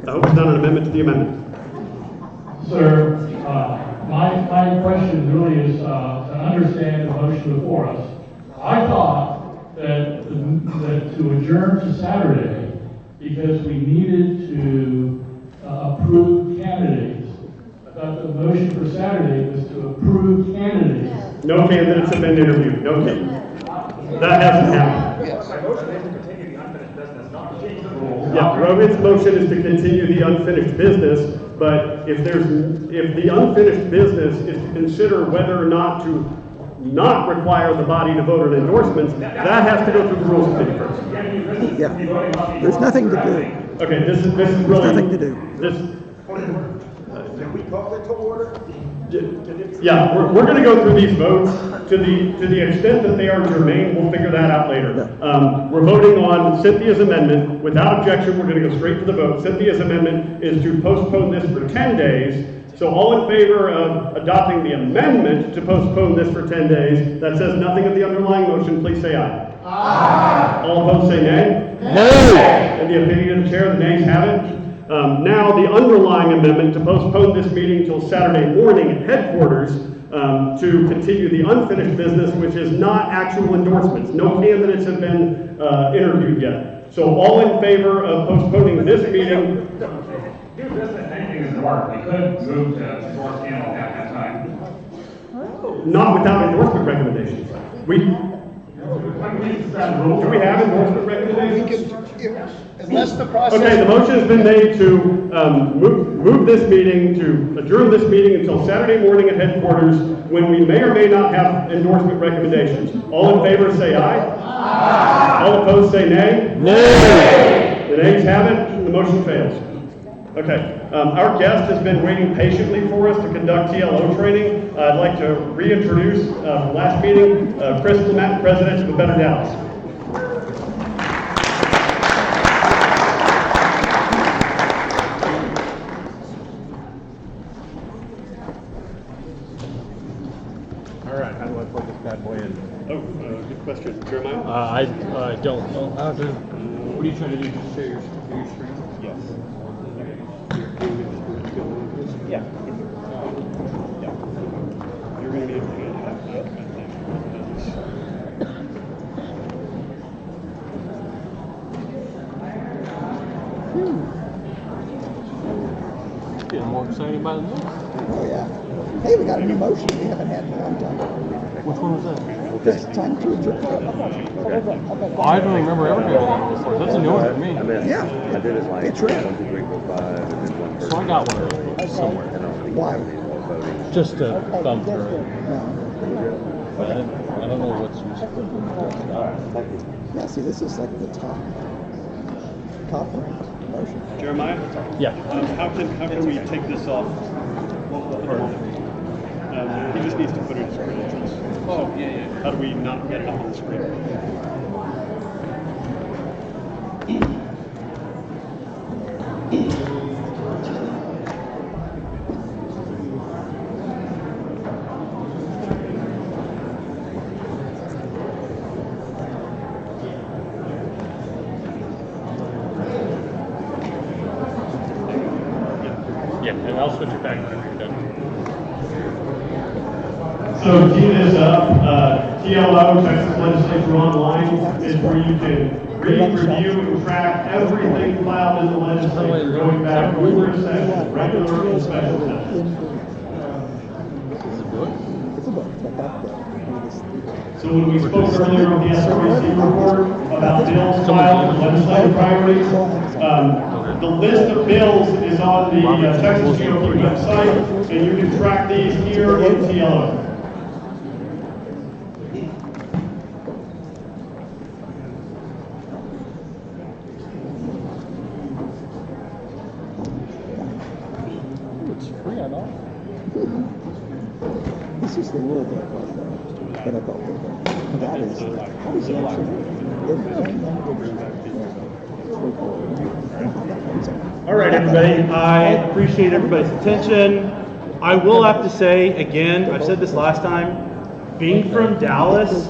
I hope it's not an amendment to the amendment. Sir, my question really is to understand the motion before us. I thought that to adjourn to Saturday because we needed to approve candidates. I thought the motion for Saturday was to approve candidates. No candidates have been interviewed. No candidates. That hasn't happened. My motion is to continue the unfinished business, not to change the rules. Yeah, Rohit's motion is to continue the unfinished business, but if the unfinished business is to consider whether or not to not require the body to vote on endorsements, that has to go through the rules committee first. Yeah. There's nothing to do. Okay, this is really... There's nothing to do. Can we call it to order? Yeah, we're going to go through these votes. to the extent that they are germane, we'll figure that out later. We're voting on Cynthia's amendment. Without objection, we're going to go straight to the vote. Cynthia's amendment is to postpone this for 10 days. So all in favor of adopting the amendment to postpone this for 10 days, that says nothing of the underlying motion, please say aye. Aye. All opposed say nay. Nay. In the opinion of the chair, the nays have it. Now the underlying amendment to postpone this meeting till Saturday morning at headquarters to continue the unfinished business, which is not actual endorsements. No candidates have been interviewed yet. So all in favor of postponing this meeting. Your business thinking is work. We could move to endorse Campbell at that time. Not without endorsement recommendations. Do we have endorsement recommendations? Unless the process. Okay, the motion has been made to move this meeting, to adjourn this meeting until Saturday morning at headquarters, when we may or may not have endorsement recommendations. All in favor say aye. Aye. All opposed say nay. Nay. The nays have it. The motion fails. Okay, our guest has been waiting patiently for us to conduct TLO training. I'd like to reintroduce from last meeting, Chris Clement, President of the Better Dallas. All right, how do I plug this bad boy in? Oh, good question. Jeremiah? I don't know how to. What are you trying to do? Just share your screen? Yes. Yeah. You're going to be able to have that. Getting more exciting by the minute. Oh, yeah. Hey, we got a new motion we haven't had in a long time. Which one was that? This time to adjourn. I don't remember ever doing that before. That's a new one for me. Yeah. I did it like It's rare. 1, 2, 3, 4, 5, and then 1 So I got one of those somewhere. Why? Just to thumb through it. But I don't know what's useful. All right, thank you. Yeah, see, this is like the top ranked motion. Jeremiah? Yeah. How can we take this off? He just needs to put in his credentials. Oh, yeah. How do we not get it up on the screen? Yeah, and I'll switch it back whenever you're done. So tee this up, TLO, Texas Legislature Online, is where you can read, review, and track everything filed in the legislature, going back numerous sessions, regular and special sessions. It's a book, but that's the. So when we spoke earlier on the SRC report about bills filed and legislative priorities, the list of bills is on the Texas GOP website, and you can track these here in TLO. It's free, I know. This is the rule book that I thought that is, how does it actually All right, everybody. I appreciate everybody's attention. I will have to say, again, I've said this last time, being from Dallas,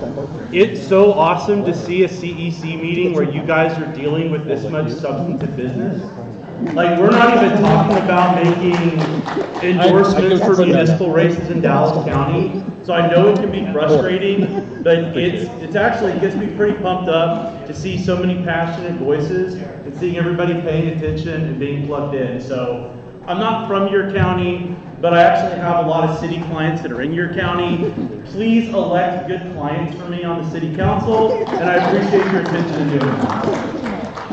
it's so awesome to see a CEC meeting where you guys are dealing with this much substantive business. Like, we're not even talking about making endorsements for municipal races in Dallas County. So I know it can be frustrating, but it's actually, it gets me pretty pumped up to see so many passionate voices and seeing everybody paying attention and being plugged in. So I'm not from your county, but I actually have a lot of city clients that are in your county. Please elect good clients for me on the city council, and I appreciate your attention in doing that.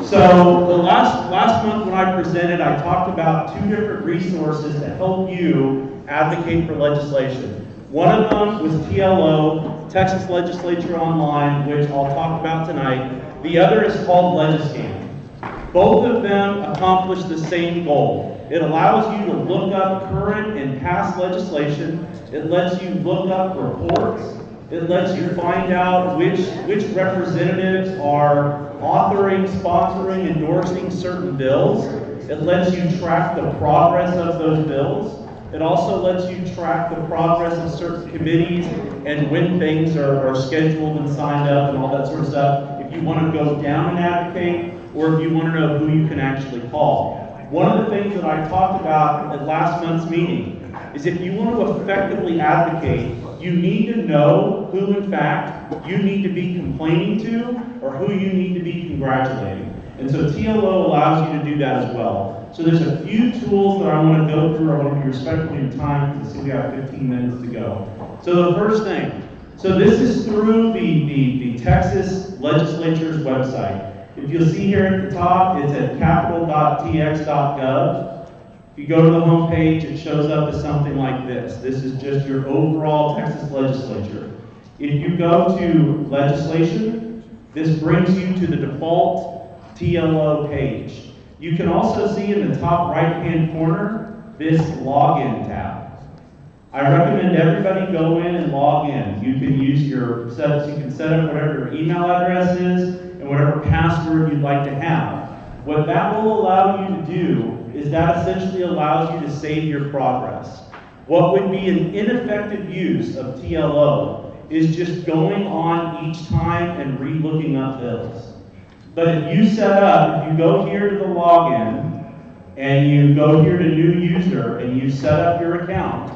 So the last month when I presented, I talked about 2 different resources to help you advocate for legislation. One of them was TLO, Texas Legislature Online, which I'll talk about tonight. The other is called Legiscan. Both of them accomplish the same goal. It allows you to look up current and past legislation. It lets you look up reports, It lets you find out which representatives are authoring, sponsoring, endorsing certain bills. It lets you track the progress of those bills. It also lets you track the progress of certain committees and when things are scheduled and signed up and all that sort of stuff. If you want to go down and advocate, or if you want to know who you can actually call. One of the things that I talked about at last month's meeting is if you want to effectively advocate, you need to know who in fact you need to be complaining to or who you need to be congratulating. And so TLO allows you to do that as well. So there's a few tools that I want to go through. I want to be respectful of your time because I see we have 15 minutes to go. So the first thing, so this is through the Texas Legislature's website. If you'll see here at the top, it's at capital.tx.gov. If you go to the home page, it shows up as something like this. This is just your overall Texas legislature. If you go to legislation, this brings you to the default TLO page. You can also see in the top right-hand corner, this login tab. I recommend everybody go in and log in. You can use your setups, you can set up whatever your email address is and whatever password you'd like to have. What that will allow you to do is that essentially allows you to save your progress. What would be an ineffective use of TLO is just going on each time and re-looking up bills. But if you set up, if you go here to the login and you go here to new user and you set up your account,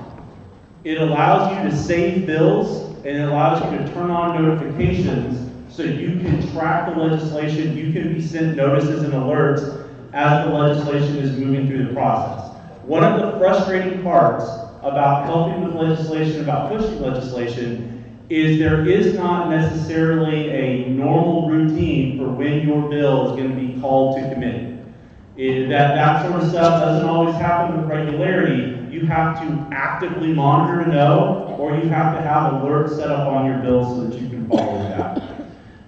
it allows you to save bills and it allows you to turn on notifications so you can track the legislation, you can be sent notices and alerts as the legislation is moving through the process. One of the frustrating parts about helping with legislation, about pushing legislation, is there is not necessarily a normal routine for when your bill is going to be called to committee. That sort of stuff doesn't always happen with regularity. You have to actively monitor to know, or you have to have alerts set up on your bill so that you can follow that.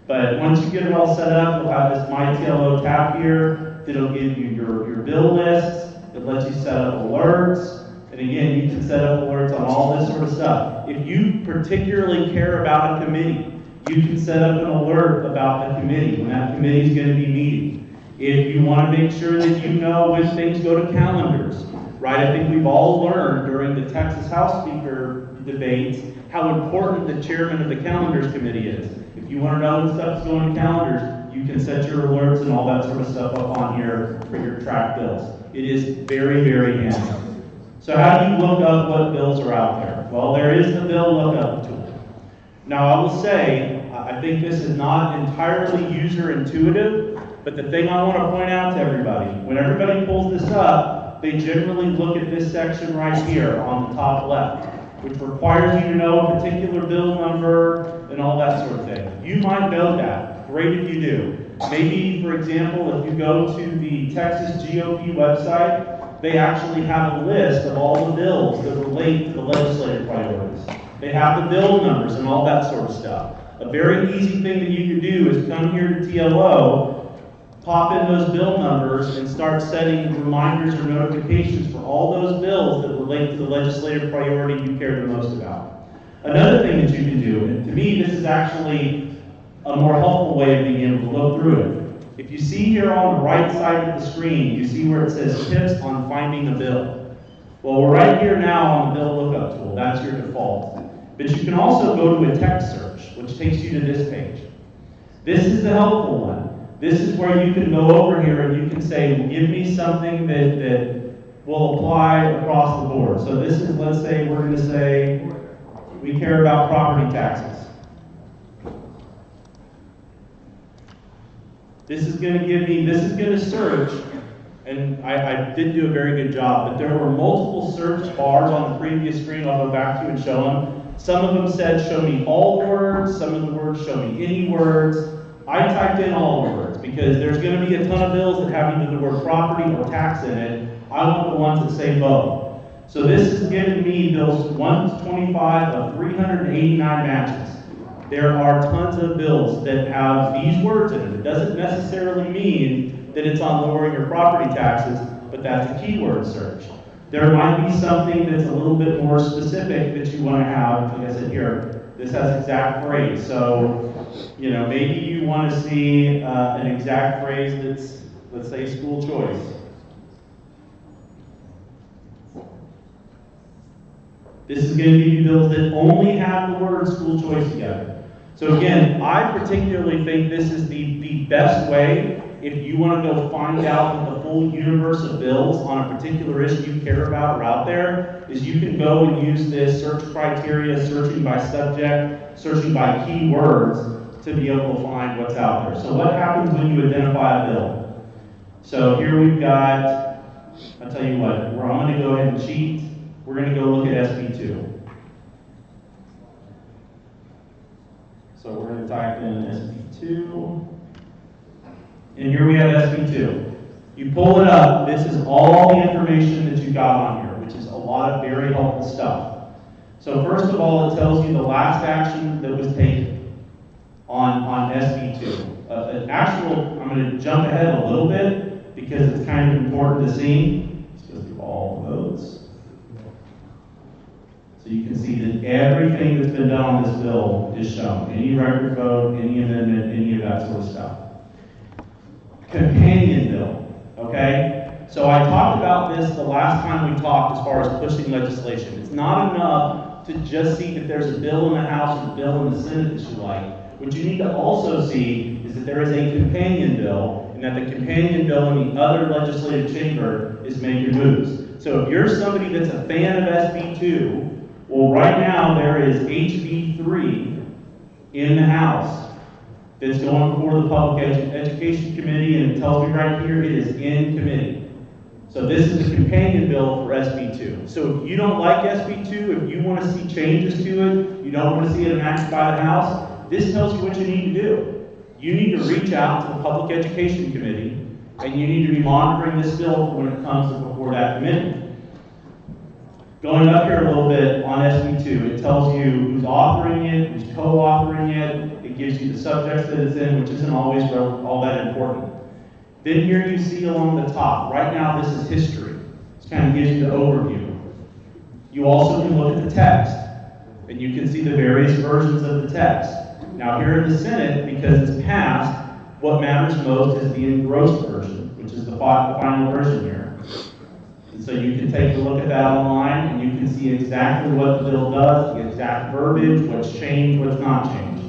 But once you get it all set up, you'll have this My TLO tab here. It'll give you your bill lists. It lets you set up alerts. And again, you can set up alerts on all this sort of stuff. If you particularly care about a committee, you can set up an alert about the committee when that committee is going to be meeting. If you want to make sure that you know when things go to calendars, right? I think we've all learned during the Texas House Speaker debates how important the chairman of the calendars committee is. If you want to know when stuff's going to calendars, you can set your alerts and all that sort of stuff up on here for your track bills. It is very, very handy. So how do you look up what bills are out there? Well, there is the bill lookup tool. Now I will say, I think this is not entirely user intuitive, but the thing I want to point out to everybody, when everybody pulls this up, they generally look at this section right here on the top left, which requires you to know a particular bill number and all that sort of thing. You might know that. Great if you do. Maybe, for example, if you go to the Texas GOP website, they actually have a list of all the bills that relate to the legislative priorities. They have the bill numbers and all that sort of stuff. A very easy thing that you can do is come here to TLO, pop in those bill numbers, and start setting reminders or notifications for all those bills that relate to the legislative priority you care the most about. Another thing that you can do, and to me this is actually a more helpful way of being able to look through it. If you see here on the right side of the screen, you see where it says tips on finding a bill. Well, we're right here now on the bill lookup tool. That's your default. But you can also go to a text search, which takes you to this page. This is the helpful one. This is where you can go over here and you can say, give me something that will apply across the board. So this is, let's say, we're going to say, we care about property taxes. This is going to give me, this is going to search, and I didn't do a very good job, but there were multiple search bars on the previous screen. I'll go back to and show them. Some of them said, show me all the words. Some of the words, show me any words. I typed in all the words because there's going to be a ton of bills that have either the word property or tax in it. I want the ones that say both. So this is giving me bills 1 to 25 of 389 matches. There are tons of bills that have these words in it. It doesn't necessarily mean that it's on lowering your property taxes, but that's a keyword search. There might be something that's a little bit more specific that you want to have, like I said here, This has exact phrase. So, you know, maybe you want to see an exact phrase that's, let's say, school choice. This is going to give you bills that only have the word school choice together. So again, I particularly think this is the best way if you want to go find out what the full universe of bills on a particular issue you care about are out there, is you can go and use this search criteria, searching by subject, searching by keywords to be able to find what's out there. So what happens when you identify a bill? So here we've got, I'll tell you what, I'm going to go ahead and cheat. We're going to go look at SB2. So we're going to type in SB2. And here we have SB2. You pull it up, this is all the information that you got on here, which is a lot of very helpful stuff. So first of all, it tells you the last action that was taken on SB2. I'm going to jump ahead a little bit because it's kind of important to see. Let's go through all the votes. So you can see that everything that's been done on this bill is shown. Any record vote, any amendment, any of that sort of stuff. Companion bill, okay? So I talked about this the last time we talked as far as pushing legislation. It's not enough to just see that there's a bill in the House or a bill in the Senate that you like. What you need to also see is that there is a companion bill, and that the companion bill in the other legislative chamber is making moves. So if you're somebody that's a fan of SB2, well, right now there is HB3 in the House that's going before the Public Education Committee, and it tells me right here it is in committee. So this is a companion bill for SB2. So if you don't like SB2, if you want to see changes to it, you don't want to see it enacted by the House, this tells you what you need to do. You need to reach out to the Public Education Committee, and you need to be monitoring this bill when it comes before that committee. Going up here a little bit on SB2, it tells you who's authoring it, who's co-authoring it. It gives you the subjects that it's in, which isn't always all that important. Then here you see along the top, right now this is history. This kind of gives you the overview. You also can look at the text, and you can see the various versions of the text. Now here in the Senate, because it's passed, what matters most is the engrossed version, which is the final version here. And so you can take a look at that online, and you can see exactly what the bill does, the exact verbiage, what's changed, what's not changed.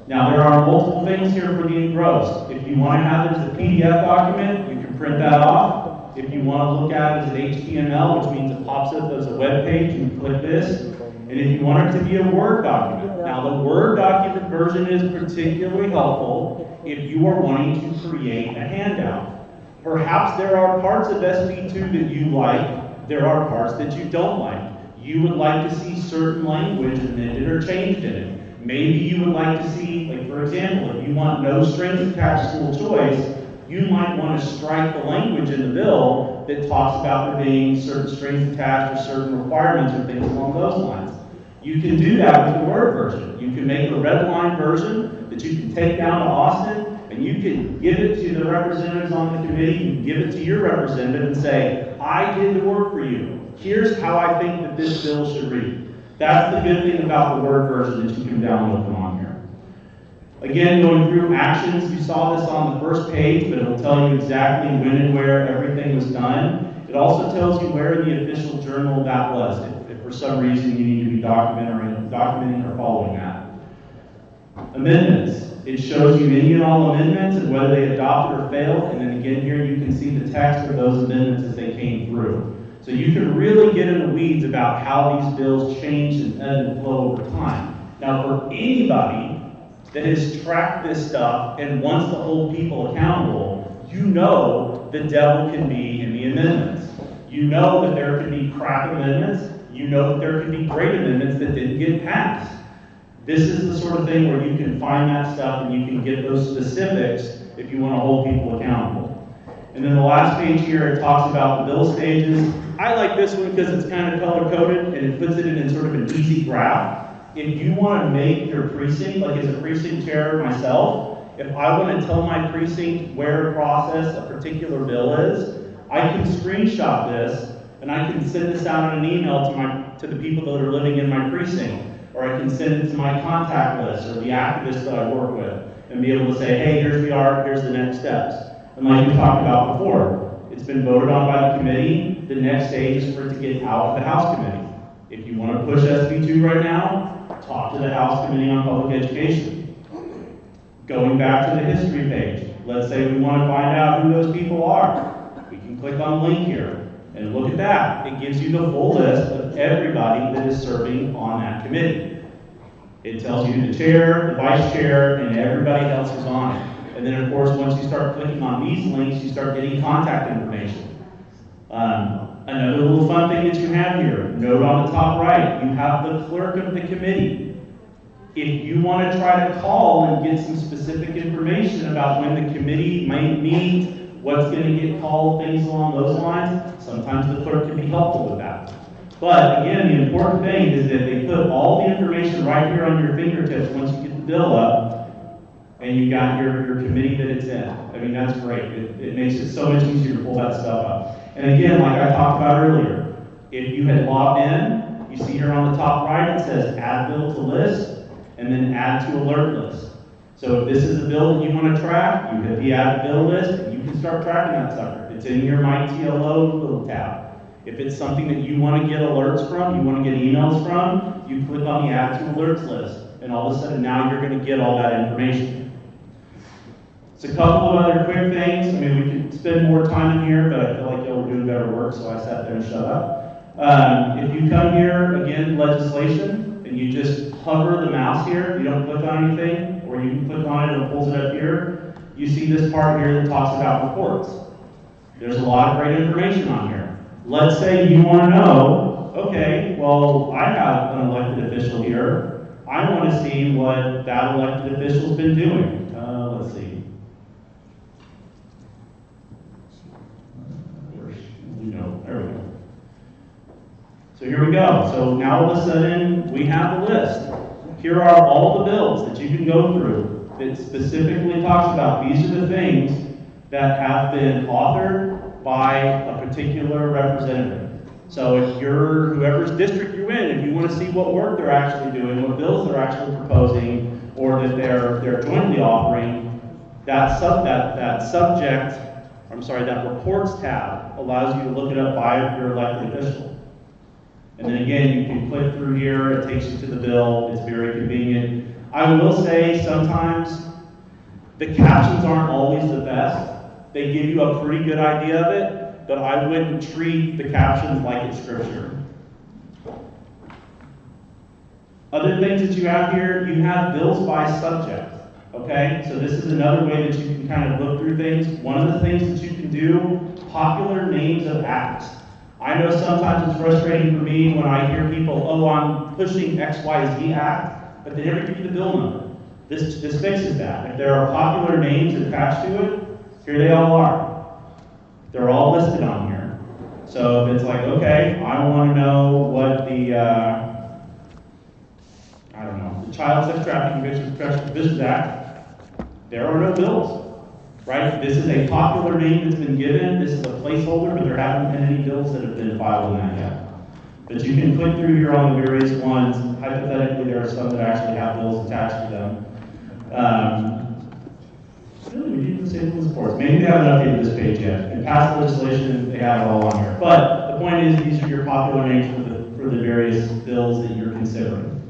Now there are multiple things here for the engrossed. If you want to have it as a PDF document, you can print that off. If you want to look at it as an HTML, which means it pops up as a web page, you can click this. And if you want it to be a Word document, now the Word document version is particularly helpful if you are wanting to create a handout. Perhaps there are parts of SB2 that you like, there are parts that you don't like. You would like to see certain language amended or changed in it. Maybe you would like to see, like for example, if you want no strings attached school choice, you might want to strike the language in the bill that talks about there being certain strings attached or certain requirements or things along those lines. You can do that with the Word version. You can make a red line version that you can take down to Austin, and you can give it to the representatives on the committee, you can give it to your representative and say, I did the work for you. Here's how I think that this bill should read. That's the good thing about the Word version, that you can download them on here. Again, going through actions, you saw this on the first page, but it'll tell you exactly when and where everything was done. It also tells you where in the official journal that was, if for some reason you need to be documenting or following that. Amendments. It shows you any and all amendments and whether they adopted or failed, and then again here you can see the text of those amendments as they came through. So you can really get in the weeds about how these bills change and ebb and flow over time. Now for anybody that has tracked this stuff and wants to hold people accountable, you know the devil can be in the amendments. You know that there can be crap amendments. You know that there can be great amendments that didn't get passed. This is the sort of thing where you can find that stuff and you can get those specifics if you want to hold people accountable. And then the last page here, it talks about the bill stages. I like this one because it's kind of color-coded and it puts it in sort of an easy graph. If you want to make your precinct, like as a precinct chair myself, if I want to tell my precinct where to process a particular bill is, I can screenshot this and I can send this out in an email to to the people that are living in my precinct, or I can send it to my contact list or the activists that I work with and be able to say, hey, here's we are, here's the next steps. And like we talked about before, it's been voted on by the committee. The next stage is for it to get out of the House committee. If you want to push SB2 right now, talk to the House Committee on Public Education. Going back to the history page, let's say we want to find out who those people are. We can click on the link here and look at that. It gives you the full list of everybody that is serving on that committee. It tells you the chair, the vice chair, and everybody else is on it. And then of course, once you start clicking on these links, you start getting contact information. Another little fun thing that you have here, note on the top right, you have the clerk of the committee. If you want to try to call and get some specific information about when the committee might meet, what's going to get called, things along those lines, sometimes the clerk can be helpful with that. But again, the important thing is that they put all the information right here on your fingertips once you get the bill up, and you got your committee that it's in. I mean, that's great. It makes it so much easier to pull that stuff up. And again, like I talked about earlier, if you had logged in, you see here on the top right, it says add bill to list, and then add to alert list. So if this is a bill that you want to track, you hit the add bill list, and you can start tracking that sucker. It's in your My TLO little tab. If it's something that you want to get alerts from, you want to get emails from, you click on the add to alerts list, and all of a sudden now you're going to get all that information. It's a couple of other quick things. I mean, we could spend more time in here, but I feel like y'all were doing better work, so I sat there and shut up. If you come here, again, legislation, and you just hover the mouse here, you don't click on anything, or you can click on it and it pulls it up here, you see this part here that talks about reports. There's a lot of great information on here. Let's say you want to know, okay, well, I have an elected official here. I want to see what that elected official's been doing. Let's see. There we go. So here we go. So now all of a sudden, we have a list. Here are all the bills that you can go through that specifically talks about these are the things that have been authored by a particular representative. So if you're, whoever's district you're in, if you want to see what work they're actually doing, what bills they're actually proposing, or that they're jointly offering, that reports tab allows you to look it up by your elected official. And then again, you can click through here, it takes you to the bill, it's very convenient. I will say sometimes the captions aren't always the best. They give you a pretty good idea of it, but I wouldn't treat the captions like it's scripture. Other things that you have here, you have bills by subject. Okay, so this is another way that you can kind of look through things. One of the things that you can do, popular names of acts. I know sometimes it's frustrating for me when I hear people, oh, I'm pushing XYZ act, but they never give you the bill number. This fixes that. If there are popular names attached to it, here they all are. They're all listed on here. So if it's like, okay, I want to know what the, the Child Sex Trafficking Victims Act, there are no bills, right? This is a popular name that's been given. This is a placeholder, but there haven't been any bills that have been filed in that yet. But you can click through here on the various ones. Hypothetically, there are some that actually have bills attached to them. Really, we didn't say the sports. Maybe they haven't updated this page yet. In past legislation, they have it all on here. But the point is, these are your popular names for the various bills that you're considering.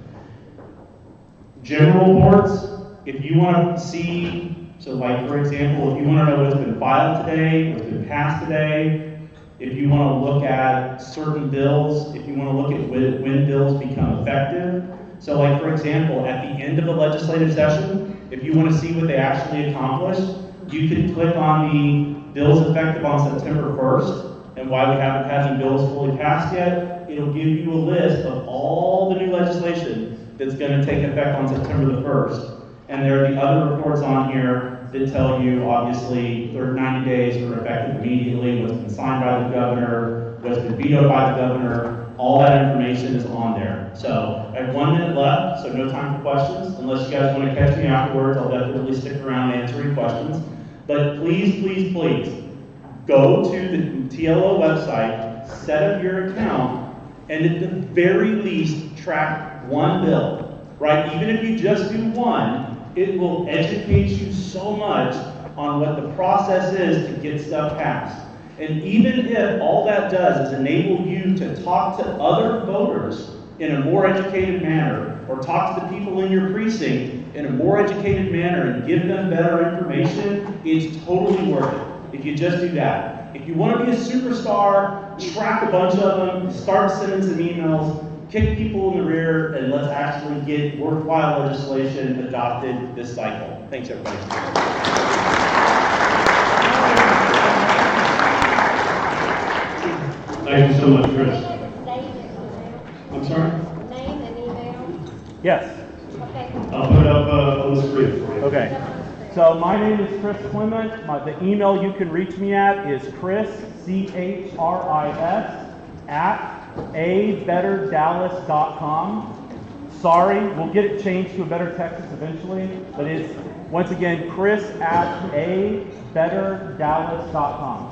General reports, if you want to see, so like for example, if you want to know what's been filed today, what's been passed today, if you want to look at certain bills, if you want to look at when bills become effective. So like for example, at the end of a legislative session, if you want to see what they actually accomplished, you can click on the bills effective on September 1st, and why we haven't had any bills fully passed yet, it'll give you a list of all the new legislation that's going to take effect on September the 1st. And there are the other reports on here that tell you, obviously, 90 days are effective immediately, what's been signed by the governor, what's been vetoed by the governor, all that information is on there. So I have 1 minute left, so no time for questions. Unless you guys want to catch me afterwards, I'll definitely stick around and answer your questions. But please, please, please, go to the TLO website, set up your account, and at the very least track one bill, right? Even if you just do one, it will educate you so much on what the process is to get stuff passed. And even if all that does is enable you to talk to other voters in a more educated manner, or talk to the people in your precinct in a more educated manner and give them better information, it's totally worth it if you just do that. If you want to be a superstar, track a bunch of them, start sending some emails, kick people in the rear, and let's actually get worthwhile legislation adopted this cycle. Thanks, everybody. Thank you so much, Chris. I'm sorry? Name and email? Yes. Okay. I'll put it up on the screen for you. Okay. So my name is Chris Clement. The email you can reach me at is Chris, CHRIS, @abetterdallas.com. Sorry, we'll get it changed to a Better Texas eventually, but it's, once again, Chris @abetterdallas.com.